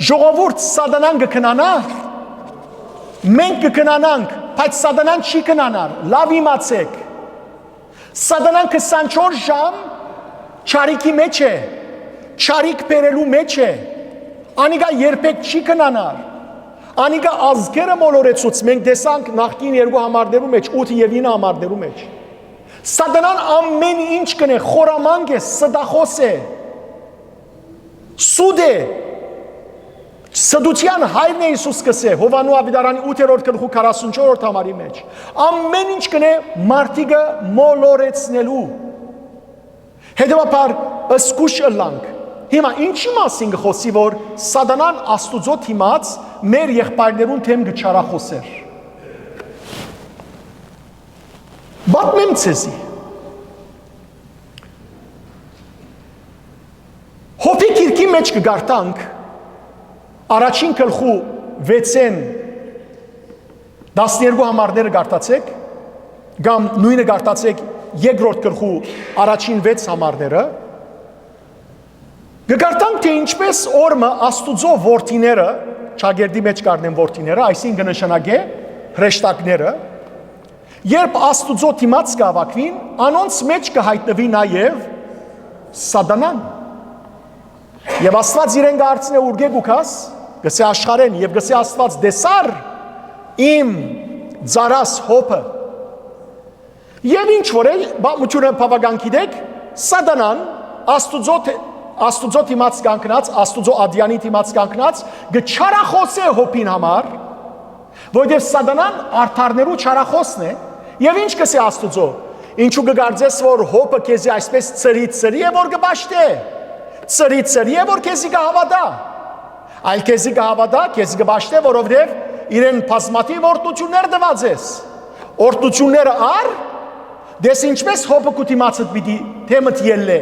Ժողովուրդ սատանան կքնանա։ Մենք կքնանանք, բայց սատանան չի կնանար։ Լավ իմացեք։ Սատանան 24 ժամ չարիքի մեջ է։ Չարիք բերելու մեջ է։ Անիկա երբեք չի կնանար։ Անիկա ազգերը մոլորեցուց, մենք տեսանք նախկին երկու համարներու մեջ, 8 եւ 9 համարներու մեջ։ Սատանան ամեն ինչ կնե, խորամանկ է, սդախոս է, սուդ է, սդության հայրն է Հիսուս կսե, Հովանու ավետարանի 8-րդ գլխու 44-րդ համարի մեջ։ Ամեն ինչ կնե մարդիկը մոլորեցնելու։ Հետևաբար ըսկուշ ըլանք, Հիմա ինչի մասին գխոսի, որ սատանան Աստուծո թիմած մեր եղբայրներուն թեմ գչարախոսեր։ Պատմեմ ցեզի։ Հոբի գիրքի մեջ կգարտանք առաջին գլխու 6-ին 12 համարները գարտացեք, կամ նույնը գարտացեք երկրորդ գլխու առաջին 6 համարները, գարտանք թե ինչպես օրը Աստուծո որդիները, ճագերդի մեջ կառնեն որդիները, այսինքն նշանակե հրեշտակները, երբ Աստուծո դիմաց կհավաքվին, անոնց մեջ կհայտնվի նաև սատանան։ Եվ Աստված իրեն կհարցնե ուրգե գուքաս, գսե աշխարեն եւ գսե Աստված դեսար իմ ծարաս հոբը։ Եվ ինչ որ է, բամությունը բավական գիտեք, սատանան Աստուծո դիմաց կանգնած, Աստուծո ադյանի դիմաց կանգնած, գչարախոսե հոբին համար, որովհետև սատանան արդարներու չարախոսն է, եւ ինչ կսե Աստուծո, ինչու կգարձես, որ հոբը քեզի այսպես ծրի է, որ կբաշտե, ծրի է, որ քեզի կհավատա, այլ քեզի կհավատա, քեզի կբաշտե, որովհետև իրեն բազմաթիվ օրհնություններ տված ես, օրհնությունները առ, դες ինչպես հոբը քու դիմացդ պիտի թեմդ ելլե։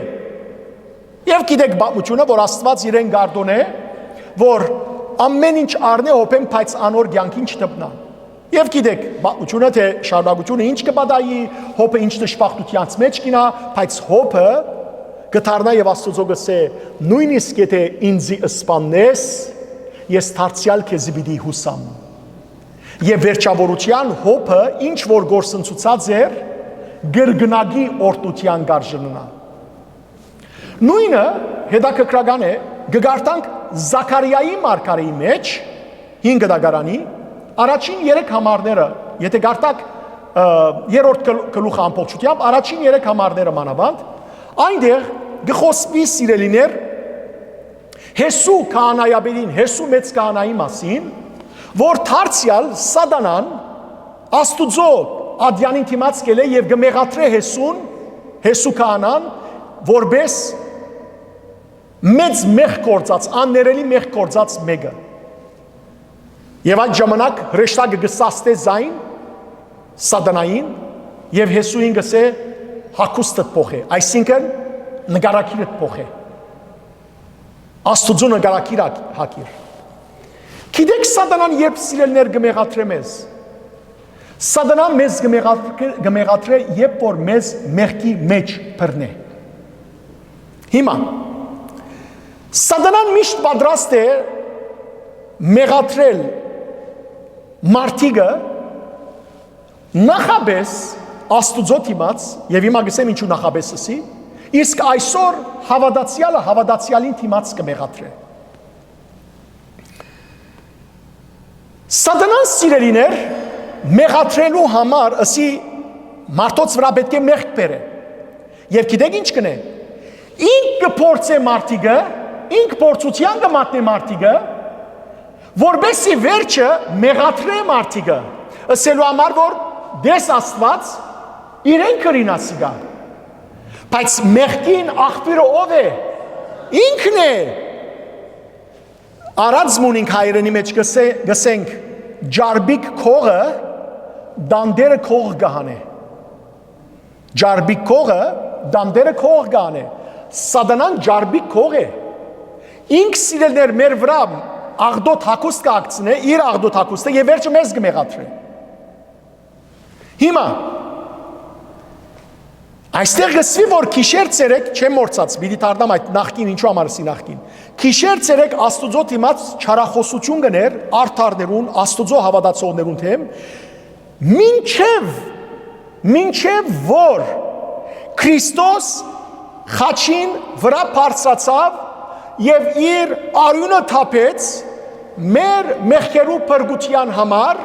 Եվ գիտեք բամությունը, որ Աստված իրեն գարդոն է, որ ամեն ինչ առնե հոբեն, բայց անոր կյանքին չտպնա։ Եվ գիտեք բամությունը, թե շարունակությունը ինչ կպատահի, հոբը ինչ դժբախտությանց մեջ կինա, բայց հոբը կդառնա եւ Աստուծո գսե, նույնիսկ եթե ինձի սպանես, ես դարձյալ քեզի պիտի հուսամ։ Եվ վերջավորության հոբը ինչ որ գործընծուցած էր, գրգնագի օրտության գարժննա։ Նույնը հետաքրքրական է, գգարտանք Զաքարիայի մարգարեի մեջ 5 դագարանի առաջին 3 համարները, եթե գարտակ երրորդ գլուխը ամբողջությամբ, առաջին 3 համարները մանավանդ, այնտեղ գխոսվի սիրելիներ Հեսու քահանայաբերին, Հեսու մեծ քահանայի մասին, որ դարձյալ սատանան Աստուծո ադյանին դիմաց կելե եւ գմեղատրե Հեսուն, Հեսու քահանան, որպես մեծ մեղ կործած, աններելի մեղ կործած մեկը։ Եվ այդ ժամանակ հրեշտակը գսաստե զայն սատանային եւ Հեսուին գսե հակուստը փոխե, այսինքն նկարակիրը փոխե։ Աստուծո նկարակիր հակիր։ Գիտեք սատանան երբ սիրելներ գմեղատրե մեզ։ Սատանան մեզ գմեղատրե երբ որ մեզ մեղքի մեջ բռնե։ Հիմա սատանան միշտ պատրաստ է մեղատրել մարդիկը նախաբես Աստուծո դիմաց, եւ հիմա գսեմ ինչու նախաբես ասի, իսկ այսօր հավատացյալը հավատացյալին դիմաց կմեղատրե։ Սատանան սիրելիներ մեղատրելու համար ասի մարդոց վրա պետք է մեղք բերե։ Եվ գիտեք ինչ կնե։ Ինք կփորձե մարդիկը, ինք փորձության կմատնե մարդիկը, որբեսի վերջը մեղատրե մարդիկը, ասելու համար որ դես Աստված իրեն կրինասիգա։ Բայց մեղքին աղբյուրը ով է։ Ինքն է։ Առանցմուն ինք հայրենի մեջ գսենք ջարբիկ քողը դանդերը քող գահանե։ Ջարբիկ քողը դանդերը քող գահանե։ Սատանան ջարբիկ քող է։ Ինք սիրելներ մեր վրա աղդոտ հակուստ կակցնե, իր աղդոտ հակուստը եւ վերջը մեզ կմեղատրե։ Հիմա այստեղ գսվի որ քիշեր ցերեկ չեմ մորցած, պիտի դառնամ այդ նախքին ինչու համար ասի նախքին։ Քիշեր ցերեկ Աստուծո դիմաց չարախոսություն գներ արդարներուն, Աստուծո հավատացողներուն թեմ, մինչև որ Քրիստոս խաչին վրա բարձրացավ եւ իր արյունը թափեց մեր մեղքերու փրկության համար,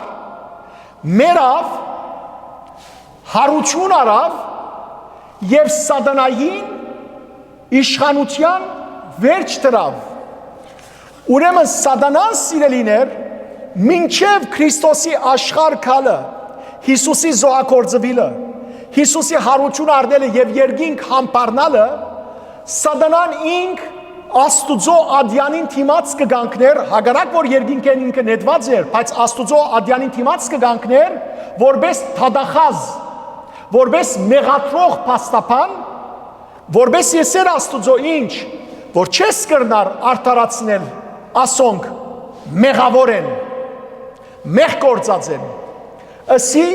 մերավ հարություն արավ եւ սատանային իշխանության վերջ տրավ։ Ուրեմն սատանան սիրելիներ մինչև Քրիստոսի աշխարհ քալը, Հիսուսի զոհակորձվիլը, Հիսուսի հարություն առնելը եւ երկինք համբարնալը, սատանան ինք Աստուծո ադյանին թիմած կգանքներ, հագարակ որ երկինքեն ինքը նետված էր, բայց Աստուծո ադյանին թիմած կգանքներ, որպես թադախազ, որպես մեղատրող փաստապան, որպես եսեր Աստուծո ինչ, որ չես կրնար արդարացնել, ասոնք մեղավոր են, մեղ գործած են, ըսի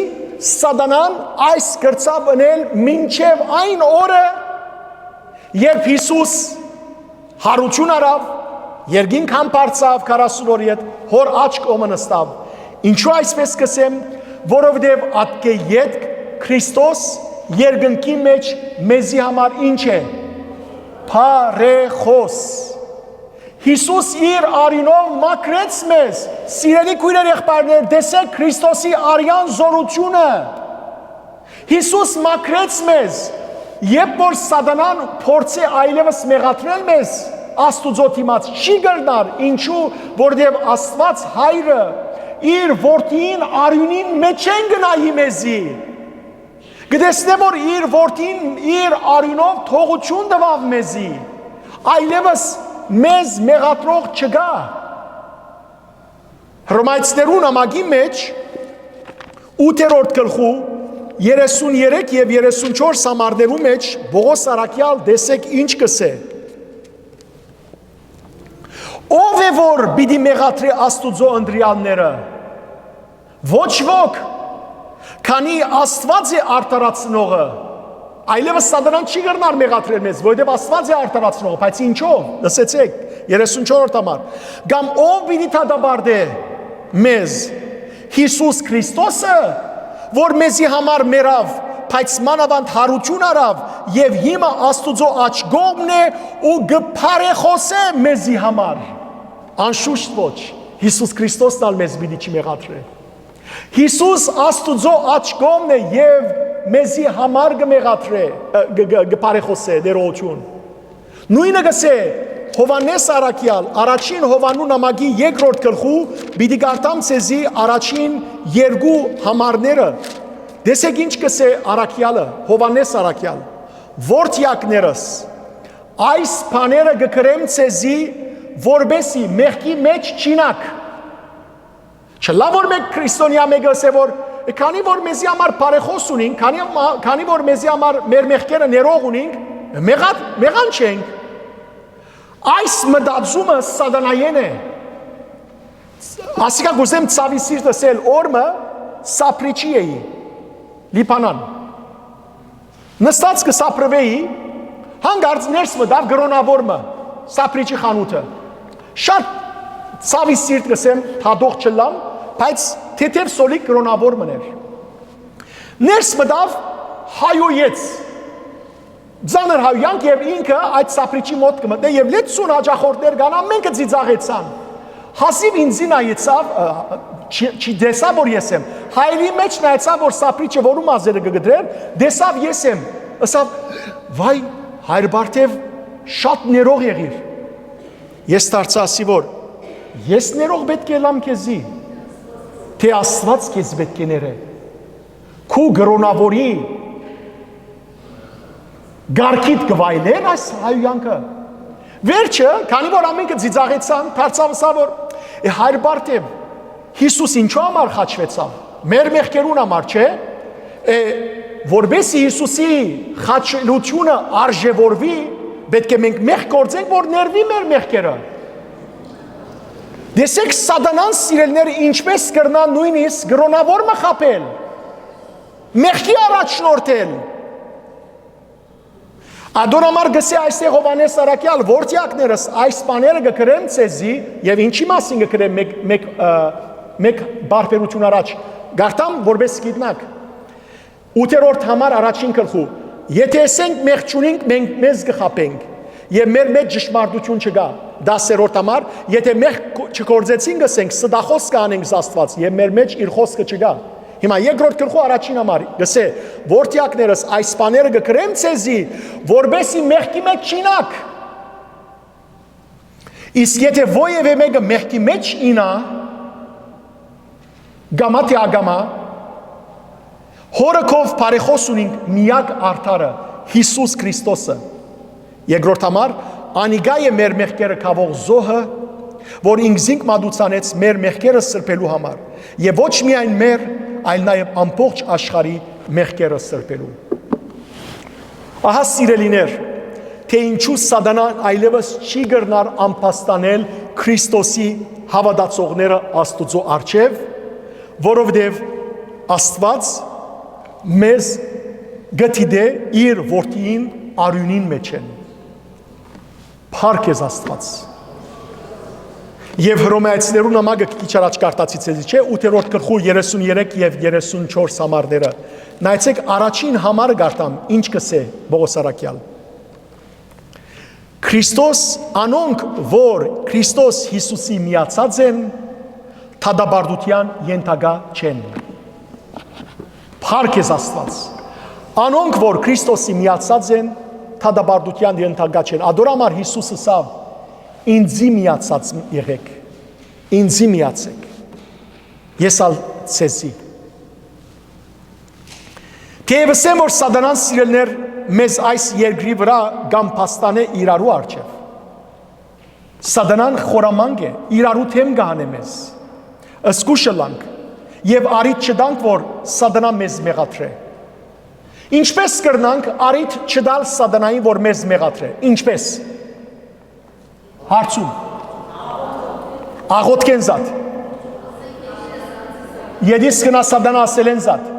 սատանան այս կրծավ ընել մինչև այն օրը, երբ Հիսուս հարություն արավ, երկինք համբարձավ 40 օրի հետ, հոր աչք օմը նստավ, ինչու այսպես կսեմ, որովհետև ատկե ետք Քրիստոս երկնքի մեջ մեզի համար ինչ է, փարեխոս, Հիսուս իր արինով մաքրեց մեզ, սիրելի քույրեր եղբայրներ, տեսեք Քրիստոսի արյան զորությունը, Հիսուս մաքրեց մեզ, երբ որ սատանան փորձի այլևս մեղատրել մեզ, Աստուծո դիմաց չի գտնար, ինչու, որտեղ Աստված Հայրը իր որդին արյունին մեջ են գնայի մեզի, գտեսնե որ իր որդին իր արյունով թողություն տվավ մեզի, այլևս մեզ մեղատրող չկա։ Հռոմայացիներուն ամագի մեջ 8-րդ գլխու 33 եւ 34 համարներու մեջ Պողոս առաքյալ տեսեք ինչ կսե։ Ով է որ պիտի մեղատրի Աստուծո ընտրյալները։ Ոչ ոք, քանի Աստված է արտարացնողը։ Այլևս սատանան չի գտնար մեղատրել մեզ, որովհետև Աստված է արտարացնողը, բայց ինչով։ Լսեցեք 34-րդ համար։ Կամ ով պիտի դադարե մեզ։ Հիսուս Քրիստոսը, որ մեզի համար մեռավ, բայց մանավանդ հարություն արավ եւ հիմա Աստուծո աչ կողմն է ու գփարեխոսե մեզի համար։ Անշուշտ ոչ, Հիսուս Քրիստոսն ալ մեզ պիտի չմեղատրե։ Հիսուս Աստուծո աչ կողմն է եւ մեզի համար կմեղատրե, գփարեխոսե դերոություն։ Նույնը գսե Հովանես առաքյալ, առաջին Հովանու նամակի 2-րդ գլխու պիտի գարտամ ցեզի առաջին երկու համարները։ Դեսեք ինչ կսե առաքյալը, Հովանես առաքյալ, որդյակներս, այս բաները գկրեմ ցեզի, որբեսի մեղքի մեջ չինակ։ Չլա որ մեկ քրիստոնյա մեկը ասե որ քանի որ մեզի համար բարեխոս ունենք, քանի որ մեզի համար մեր մեղքերը ներող ունենք, մեղան չենք։ Այս մտածումը սատանայեն է։ Ասիկա գուզեմ ցավի սիրտը սել օրմը սապրիչի էի, լիպանան։ Նստած կսապրվեի, հանգարց ներս մտավ գրոնավորմը, սապրիչի խանութը։ Շատ ցավի սիրտ կսեմ, թադող չլամ, բայց թեթև սոլիկ գրոնավորմն էր։ Ներս մտավ հայոյեց, Ձանր հայյանք եւ ինքը այդ սապրիչի մոտ կմտնե եւ լեցուն հաջախորդներ գանան մենք ծիծաղեցան։ Հասիվ ինձին այցավ չի դեսավ որ ես եմ։ Հայրի մեջ նայեցավ որ սապրիչը որում ազերը կգդրեր, դեսավ ես եմ։ Ասավ վայ հայր Բարթև շատ ներող եղիր։ Ես դարձա ասի որ ես ներող պետք է լամ քեզի։ Թե Աստված քեզ պետք է ներե։ Քու գրոնավորի Գարքիդ գվայլեր այս հայյանքը։ Վերջը, քանի որ ամենքը ծիծաղեցան, դարձավ որ հայր Բարթև Հիսուս ինչու համար խաչվեցավ։ Մեր մեղքերուն համար, չէ։ Որբեսի Հիսուսի խաչելությունը արժևորվի, պետք է մենք մեղ գործենք, որ ներվի մեր մեղքերը։ Դեսեք սատանան սիրելները ինչպես կրնան նույնիսկ գրոնավորը խապել։ Մեղքի առաջնորդել։ Ադոնամար գսե այստեղ Հովանես առաքյալ որդյակներս այս բաները գկրեմ ցեզի եւ ինչի մասին գկրեմ մեկ բարբերություն առաջ գարտամ որպես գիտնակ 8-րդ համար առաջին գլխու եթե ասենք մեղ չունենք մենք մեզ կխապենք եւ մեր մեջ ճշմարտություն չկա 10-րդ համար եթե մեղ չկործեցին գսենք սդախոս կանենք Աստված եւ մեր մեջ իր խոսքը չկա Հիմա երկրորդ գլխու առաջին համար գսե որդյակներս այս բաները գկրեմ ցեզի որբեսի մեղքի մեջ չինակ իսկ եթե ովևէ մեկը մեղքի մեջ ինա գամա թե ագամա հորքով բարեխոս ունենք միակ արդարը Հիսուս Քրիստոսը երկրորդ համար անիգա է մեր մեղքերը կավող զոհը, որ ինքզինք մատուցանեց մեր մեղքերը սրբելու համար, եւ ոչ միայն մեր, այլ նաեւ ամբողջ աշխարհի մեղքերը սրբելու։ Ահա սիրելիներ, թե ինչու սատանան այլևս չի գրնար անփաստանել Քրիստոսի հավատացողները Աստուծո առջև, որովհետև Աստված մեզ գտիդե իր որդին արյունին մեջ են։ Փառք ես Աստված։ Եվ Հռոմեացիներու նամակը քիչ առաջ կարտացիցեցի, չէ, 8-րդ գլխու 33 եւ 34 համարները։ Նայեցեք առաջին համարը գարտամ, ինչ կսե Պողոս Արաքյալ։ Քրիստոս անոնք, որ Քրիստոս Հիսուսի միացած են, թադաբարդության ենթակա չեն։ Փառք ես Աստված։ Անոնք, որ Քրիստոսի միացած են, թադաբարդության ենթակա չեն։ Ադորամար Հիսուսը սավ ինձի միացած եղեք, ինձի միացեք, ես ալ ցեսի։ Թեև ասեմ, որ սատանան սիրելներ մեզ այս երկրի վրա կամ փաստան է իրարու առջև։ Սատանան խորամանկ է, իրարու թեմ գահանե մեզ։ Ըսկուշը լանք, եւ արիթ չդանք, որ սատանան մեզ մեղադրե։ Ինչպես կրնանք արիթ չդալ սատանային, որ մեզ մեղադրե։ Ինչպես։ Հարցում։ Աղոտքեն զատ։ Եդիս կնա սատանա ասել են զատ։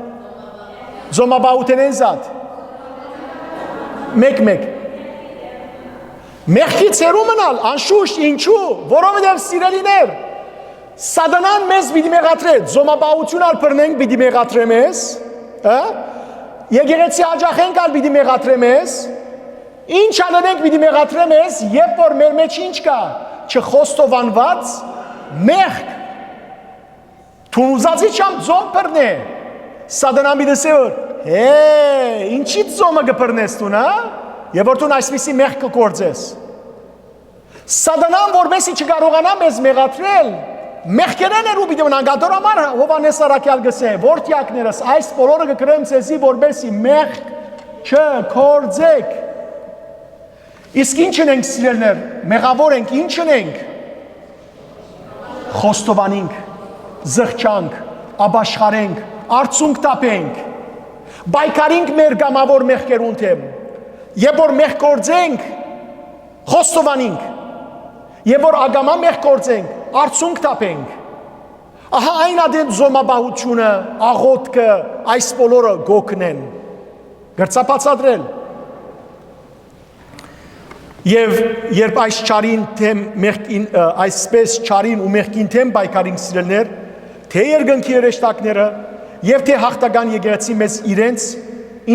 Զոմաբահութեն են զատ։ Մեկ։ Մեղքի ցերու մնալ, անշուշտ, ինչու, որովհետև սիրելիներ, սատանան մեզ պիտի մեղադրե, զոմաբահություն ալ բռնենք պիտի մեղադրե մեզ, եկեղեցի աջախենք ալ պիտի մեղադրե մեզ, ինչ անենք պիտի մեղադրե մեզ, երբ որ մեր մեջ ինչ կա, չխոստովանված մեղք, թունուզածի չամ ձոմ բռնե, սատանան պիտի ասե որ, ինչի ձոմը կբռնես տուն, եւ որ տուն այսպիսի մեղք կգործես։ Սատանան որպեսի չկարողանա մեզ մեղադրել, մեղքերեն էր ու պիտի մնանք, ադորամար Հովհաննես Առաքյալ գսե, որդյակներս այս բոլորը կգրեմ ցեզի որպեսի մեղք չգործեք։ Իսկ ինչ ենք սիրելներ, մեղավոր ենք, ինչ ենք։ Խոստովանենք, զղջանք, ապաշխարենք, արցունք տապենք, բայկարինք մեր գամավոր մեղքերուն թեմ, երբ որ մեղք գործենք, խոստովանենք, երբ որ ագամա մեղք գործենք, արցունք տապենք, ահա այն ադեն զոմաբահությունը, աղոտքը, այս բոլորը գոքնեն, գրծապացադրել, եւ երբ այս չարին թեմ մեղքին, այսպես չարին ու մեղքին թեմ բայկարինք սիրելներ, թե երկնքի երեշտակները, եւ թե հաղթական եկեղեցի մեզ իրենց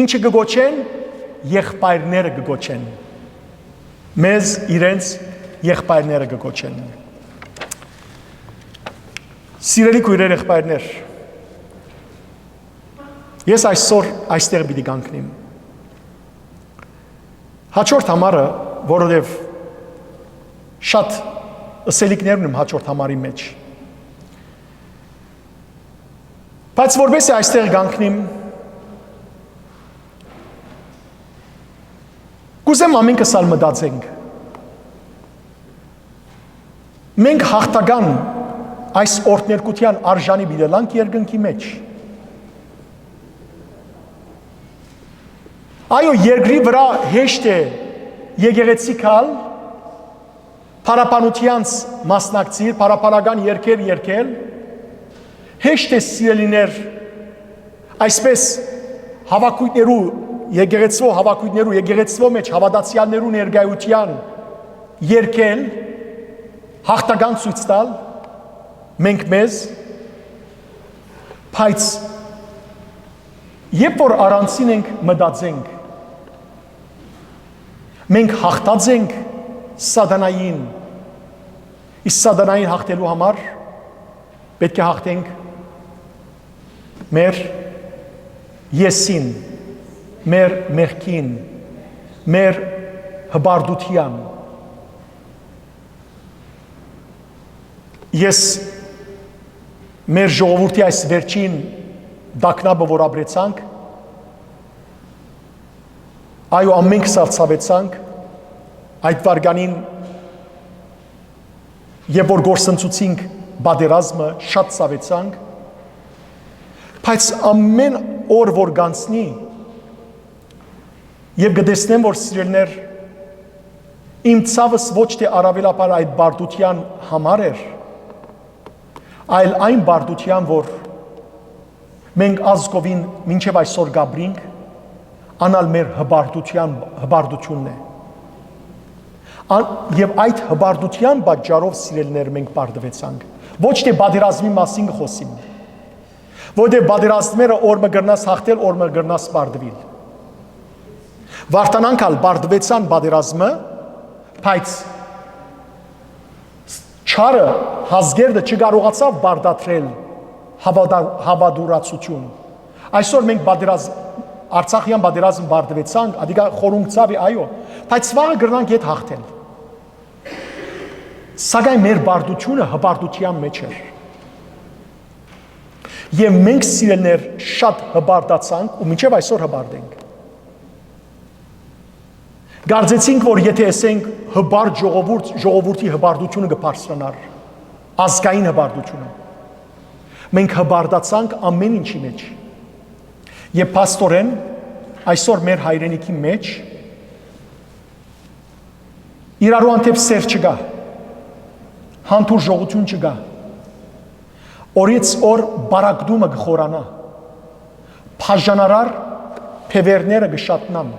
ինչը կգոչեն, եղբայրները կգոչեն։ Մեզ իրենց եղբայրները կգոչեն։ Սիրելի քույրեր, եղբայրներ, ես այսօր այստեղ պիտի կանգնեմ։ Հաջորդ համարը, որովհետև շատ ըսելիքներ ունեմ հաջորդ համարի մեջ։ Բայց որպեսզի այստեղ կանգնեմ, կուզեմ ամենքս ալ մտածենք։ Մենք հաղթական այս օրհներկության արժանի բիդելանք երկնքի մեջ։ Այո, երկրի վրա հեշտ է եկեղեցի կալ, փարապանությանց մասնակցիր, փարապանական երգեր երգել, հեշտ է սիրելիներ, այսպես հավաքույթներու, եկեղեցվո հավաքույթներու, եկեղեցվո մեջ հավատացյալներու ներկայության երգել, հաղթական ցույց տալ, մենք մեզ, բայց երբ որ առանցին ենք մտածենք, մենք հաղթած ենք սատանային, իսկ սատանային հաղթելու համար պետք է հաղթենք մեր եսին, մեր մեղքին, մեր հբարդության։ Ես մեր ժողովրդի այս վերջին դակնաբը որ ապրեցանք, այո ամենքս արցավեցանք, այդ վարկանին երբ որ գործընծուցինք բادرազմը շատ ցավեցանք, բայց ամեն օր որ գանցնի եւ գտեսնեմ որ սիրելներ իմ ցավս ոչ թե առավելապար այդ բարդության համար էր, այլ այն բարդության որ մենք ազգովին մինչև այսօր գաբրինք, անալ մեր հբարդությունն է։ Եվ այդ հբարդության պատճառով սիրելներ մենք բարդվեցանք։ Ոչ թե բادرազմի մասին խոսիմ։ Որտեղ բادرազմերը օրը գրնաս հաղթել, օրը գրնաս բարդվել։ Վարտանանքալ բարդվեցան բادرազմը, բայց չարը հազգերդը չկարողացավ բարդատրել հավադուրացություն։ Այսօր մենք Արցախյան բادرազմ բարդվեցանք, ադիգա խորունգ ցավի այո, բայց վաղը գրնանք հետ հաղթել։ Սակայն մեր բարդությունը հբարդության մեջ էր։ Եվ մենք սիրելներ շատ հբարդացանք ու մինչև այսօր հբարդենք։ Գարձեցինք, որ եթե ասենք հբարդ ժողովրդի հբարդությունը կբարձրանար, ազգային հբարդությունը, մենք հբարդացանք ամեն ինչի մեջ։ Եվ պաստորեն այսօր մեր հայրենիքի մեջ իրարու անտեպ սեր չկա, հանդուր ժողություն չկա, օրից օր բարակդումը կխորանա, բաժանարար փևերները կշատնան,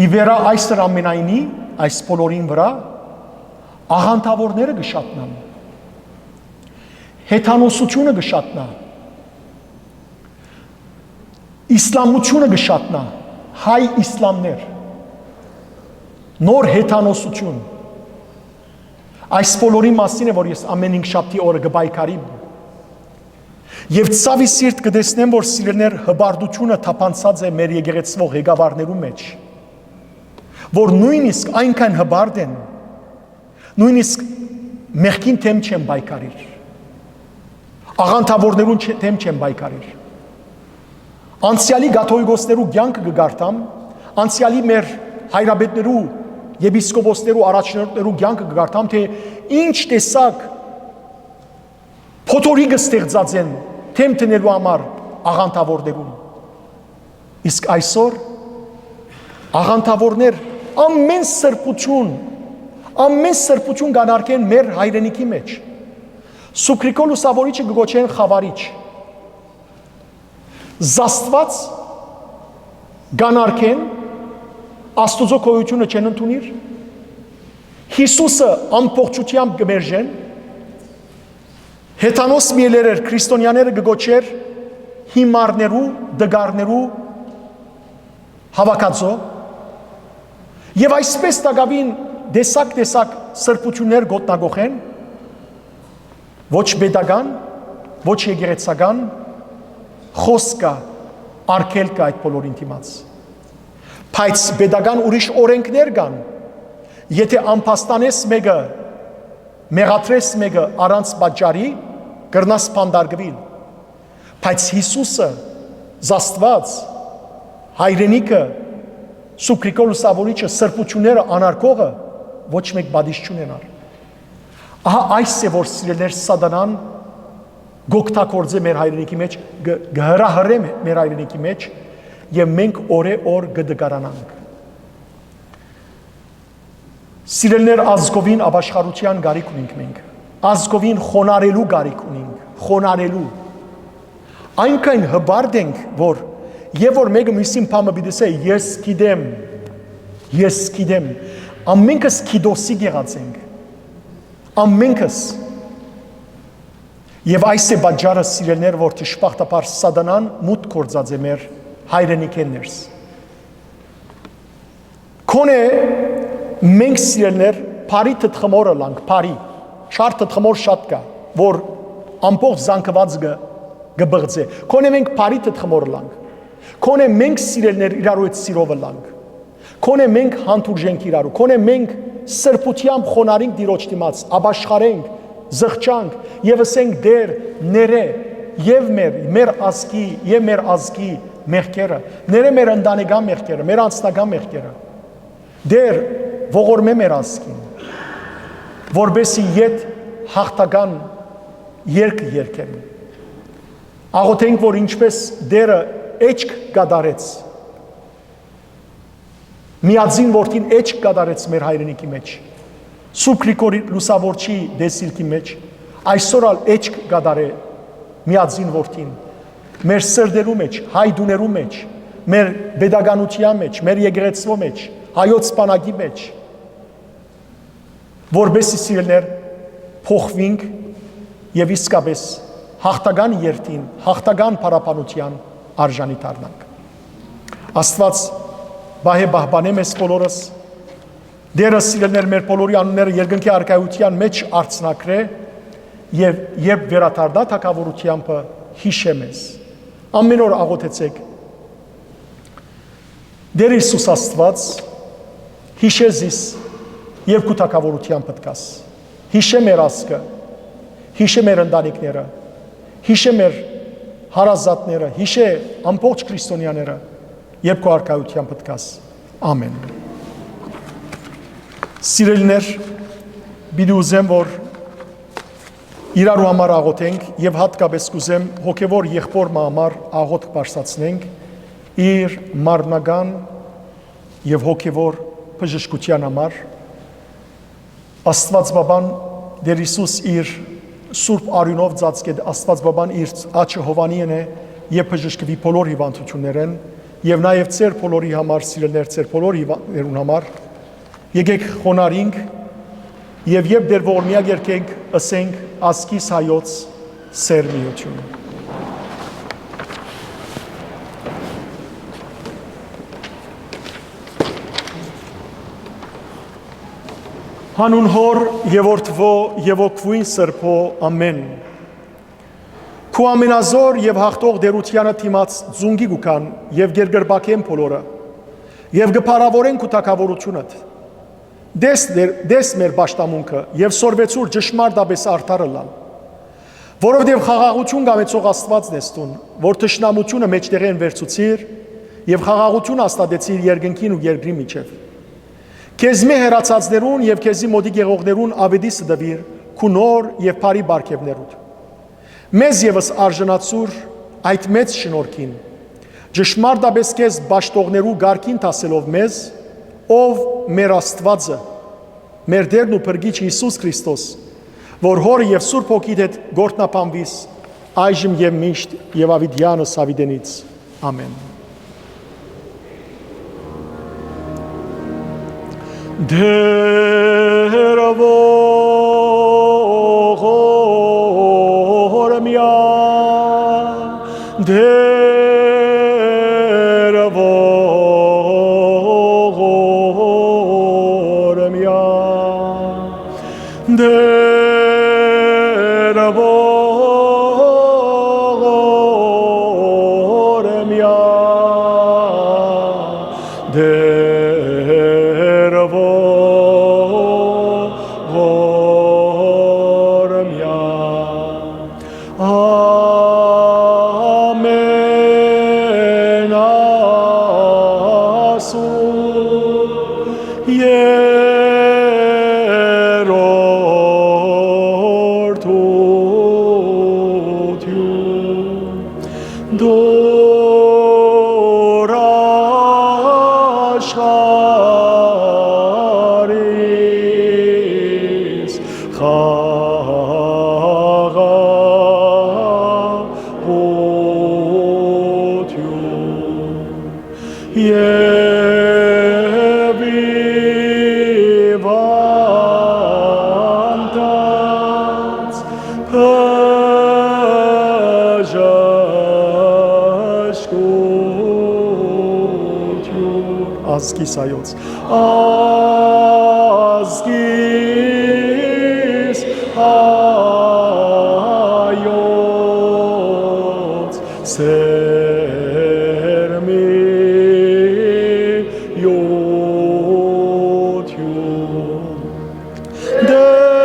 իվերա այսր ամենայնի, այս բոլորին վրա, աղանդավորները կշատնան, հեթանոսությունը կշատնա, իսլամությունը կշատնա, հայ իսլամներ, նոր հեթանոսություն, այս բոլորի մասին է, որ ես ամեն ինքշաբթի օրը կբայքարիմ, և ցավի սիրտ կտեսնեմ, որ սիրելներ հբարդությունը թափանցած է մեր եկեղեցվող ղեկավարներու մեջ, որ նույնիսկ այնքան հբարդ են, նույնիսկ մեղքին թեմ չեն բայկարիր, աղանդավորներուն թեմ չեն բայկարիր, անցյալի գաթողիկոսներու կյանքը կգարտամ, անցյալի մեր հայրաբետներու եպիսկոպոսներու առաջնորդներու կյանքը կգարտամ, թե ինչ տեսակ փոթորիկը ստեղծած են թեմ տնելու համար աղանդավորներուն։ Իսկ այսօր աղանդավորներ ամեն սրբություն կանարգեն մեր հայրենիքի մեջ։ Սուկրիկոլ ուսավորիչը կգոչեն խավարիչ։ Զաստված կանարգեն Աստուծո գոյությունը չեն ընդունիր, Հիսուսը ամբողջությամբ կմերժեն, հեթանոս միելերեր քրիստոնյաները կգոչեր հիմարներու, դգարներու հավաքածո, եւ այսպես տակավին դեսակ սրբություններ գոտնագողեն, ոչ պետական, ոչ եկեղեցական, խոսքա, արգելքը այդ բոլորին դիմաց։ Բայց պետական ուրիշ օրենքներ կան, եթե անփաստանես մեկը, մեղադրես մեկը առանց պատճառի, կրնաս փանդարգվել։ Բայց Հիսուսը, Զաստված, հայրենիքը, Սուկրիկոլ ուսավորիչը, սրբությունները անարգողը ոչ մեկ բադիշ չունենար։ Ահա այս է, որ սիրելներ սատանան գոկտակորձե մեր հայրենիքի մեջ, գհրահրե մեր հայրենիքի մեջ, և մենք օր գդգարանանք։ Սիրելներ ազգովին ապաշխարության գարիք ունենք մենք, ազգովին խոնարելու գարիք ունենք, խոնարելու։ Այնքան հբարդ ենք, որ և որ մեկը մյուսին պամը բիդես է, ես գիտեմ, ամենքս քիդոսի գեղած ենք, ամենքս։ Եվ այս է պատճառը սիրելներ, որ թշպախտապար սատանան մուտք գործած է մեր հայրենիքներս։ Կոնե մենք սիրելներ բարի թթխմորը լանք, բարի, շար թթխմոր շատ կա, որ ամբողջ զանգված գբղձե։ Կոնե մենք բարի թթխմորը լանք, կոնե մենք սիրելներ իրարու հետ սիրովը լանք, կոնե մենք հանդուրժենք իրարու, կոնե մենք սրբությամբ խոնարինք դիրոջ դիմաց, ապաշխարենք, զղջանք եւ ասենք դեր ները եւ մեր ազգի եւ մեր ազգի մեղքերը, ները մեր ընտանեկան մեղքերը, մեր անձնական մեղքերը։ Դեր ողորմե մեր ասկին, որբեսի ետ հաղթական երկ երկեն։ Աղոթենք, որ ինչպես դերը էջք կադարեց, միածին որդին էջք կադարեց մեր հայրենիքի մեջ, Սուրբ Գրիգորի Լուսավորչի դեսիլքի մեջ, այսօր ալ էջք կադարե միածին որդին, մեր սրդերու մեջ, հայդուներու մեջ, մեր բեդագանության մեջ, մեր եկեղեցվո մեջ, հայոց սպանագի մեջ, որբեսի սիրելներ փոխվինք եւ իսկապես հաղթական երթին, հաղթական փառապանության արժանի դառնանք։ Աստված բահե բահբանե մեզ բոլորս, դերը սիրելներ մեր բոլորի անունները երկնքի արքայության մեջ արցնակրե եւ երբ վերադառնա թակավորությամբ հիշե մեզ։ Ամեն օր աղոթեցեք։ Դեր Հիսուս Աստված հիշե զիս եւ քու թակավորությամբ պտկաս։ Հիշե մեր ազգը, հիշե մեր ընտանիքները, հիշե մեր հարազատները, հիշե ամբողջ քրիստոնյաները եւ քո արքայությամբ պտկաս։ Ամեն։ Սիրելիներ, բիդի ուզեմ, որ իրարու համար աղոթենք եւ հատկապես կուզեմ հոգեվոր եղբոր համար աղոթք բարձրացնենք իր մարմնական եւ հոգեվոր բժշկության համար։ Աստված բաբան Դեր Հիսուս իր Սուրբ արյունով ծածկեց, Աստված բաբան իր աչը հովանին է եւ բժշկվի բոլոր հիվանդություններեն եւ նաեւ ծեր բոլորի համար, սիրելներ, ծեր բոլոր հիվանդներուն համար եկեք խոնարհենք եւ երբ դեր ողորմյա երկենք ասենք ասկիս հայոց սերմիություն։ Հանուն հոր եւ որդվո եւ օգվույն սրբո ամեն։ Քու ամենազոր եւ հաղթող դերությանը թիմած ձունգի գուքան եւ գերգրբակեն բոլորը եւ գփարավորեն քու թակավորությունդ։ Դես մեր պաշտամունքը եւ սորվեցուր ճշմարտաբես արդարը լալ։ Որովհետեւ խաղաղություն գամեցող Աստվածն ես տուն, որ թշնամությունը մեջտեղեն վերցուցիր եւ խաղաղություն հաստատեցիր երկնքին ու երկրի միջև։ Քեզ մի հերացածներուն եւ քեզի մոդիկ եղողներուն ավետի սդվիր քու նոր եւ բարի բարգեւներուդ։ Մեզ եւս արժանացուր այդ մեծ շնորհքին։ Ճշմարտաբես քեզ ճաշտողներու գարկին տասելով մեզ, ով մեր Աստվածը, մեր Տերն ու Փրկիչ Հիսուս Քրիստոս, որ հորը եւ Սուրբ Հոգիդ հետ գործնապանվիս այժմ եւ միշտ եւ ավիդյանս ավիդենից։ Ամեն։ Ազգիս հայոց, ազգիս հայոց, սերմիություն, դերվողորմյա,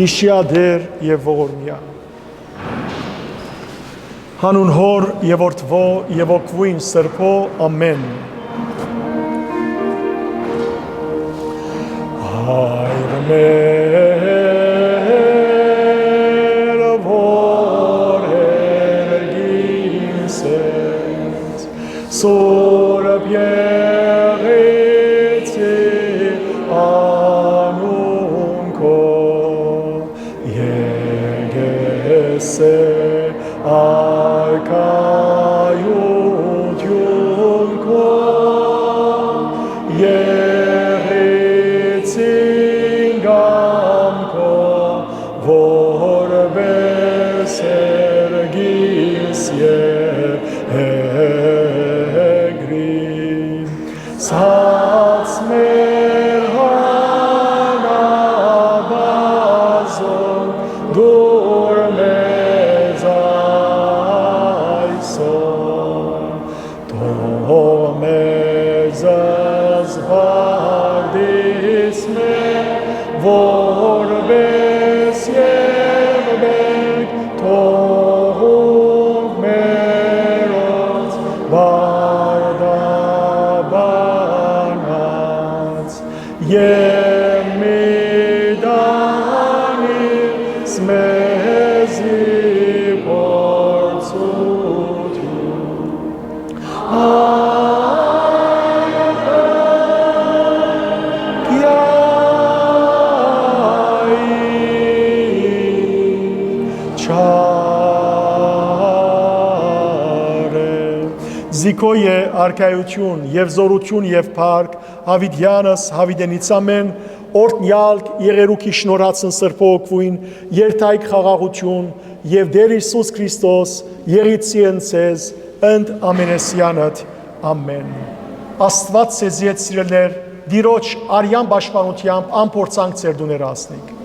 իշիադեր եւ ողորմյա հանուն հոր եւ որդվո եւ օգվույն սրբո ամեն հայր մեր որ երգինսես սորբ եղեցի անուն քո եկեսե Arkayutyun ko yeritsin gam ko vorbes ergis yegri sats merhana bazon durmeza Tomezas vardis me vorbes yevbek tohuv meroz bardabanats yemidani smezi portsutu Զիկոյե արքայություն եւ զորություն եւ փառք Հավիդյանս Հավիդենիցամեն օրտնյալ եղերուքի շնորհացն սրբոքվույն երթայք խաղաղություն եւ Տեր Հիսուս Քրիստոս եղիցիընցեզ ընդ ամենեսյանդ ամեն Աստված ցեզի հետ սիրելներ Դիրոջ արյան պաշտպանությամբ ամփորձանք ծեր դուներ ասնիկ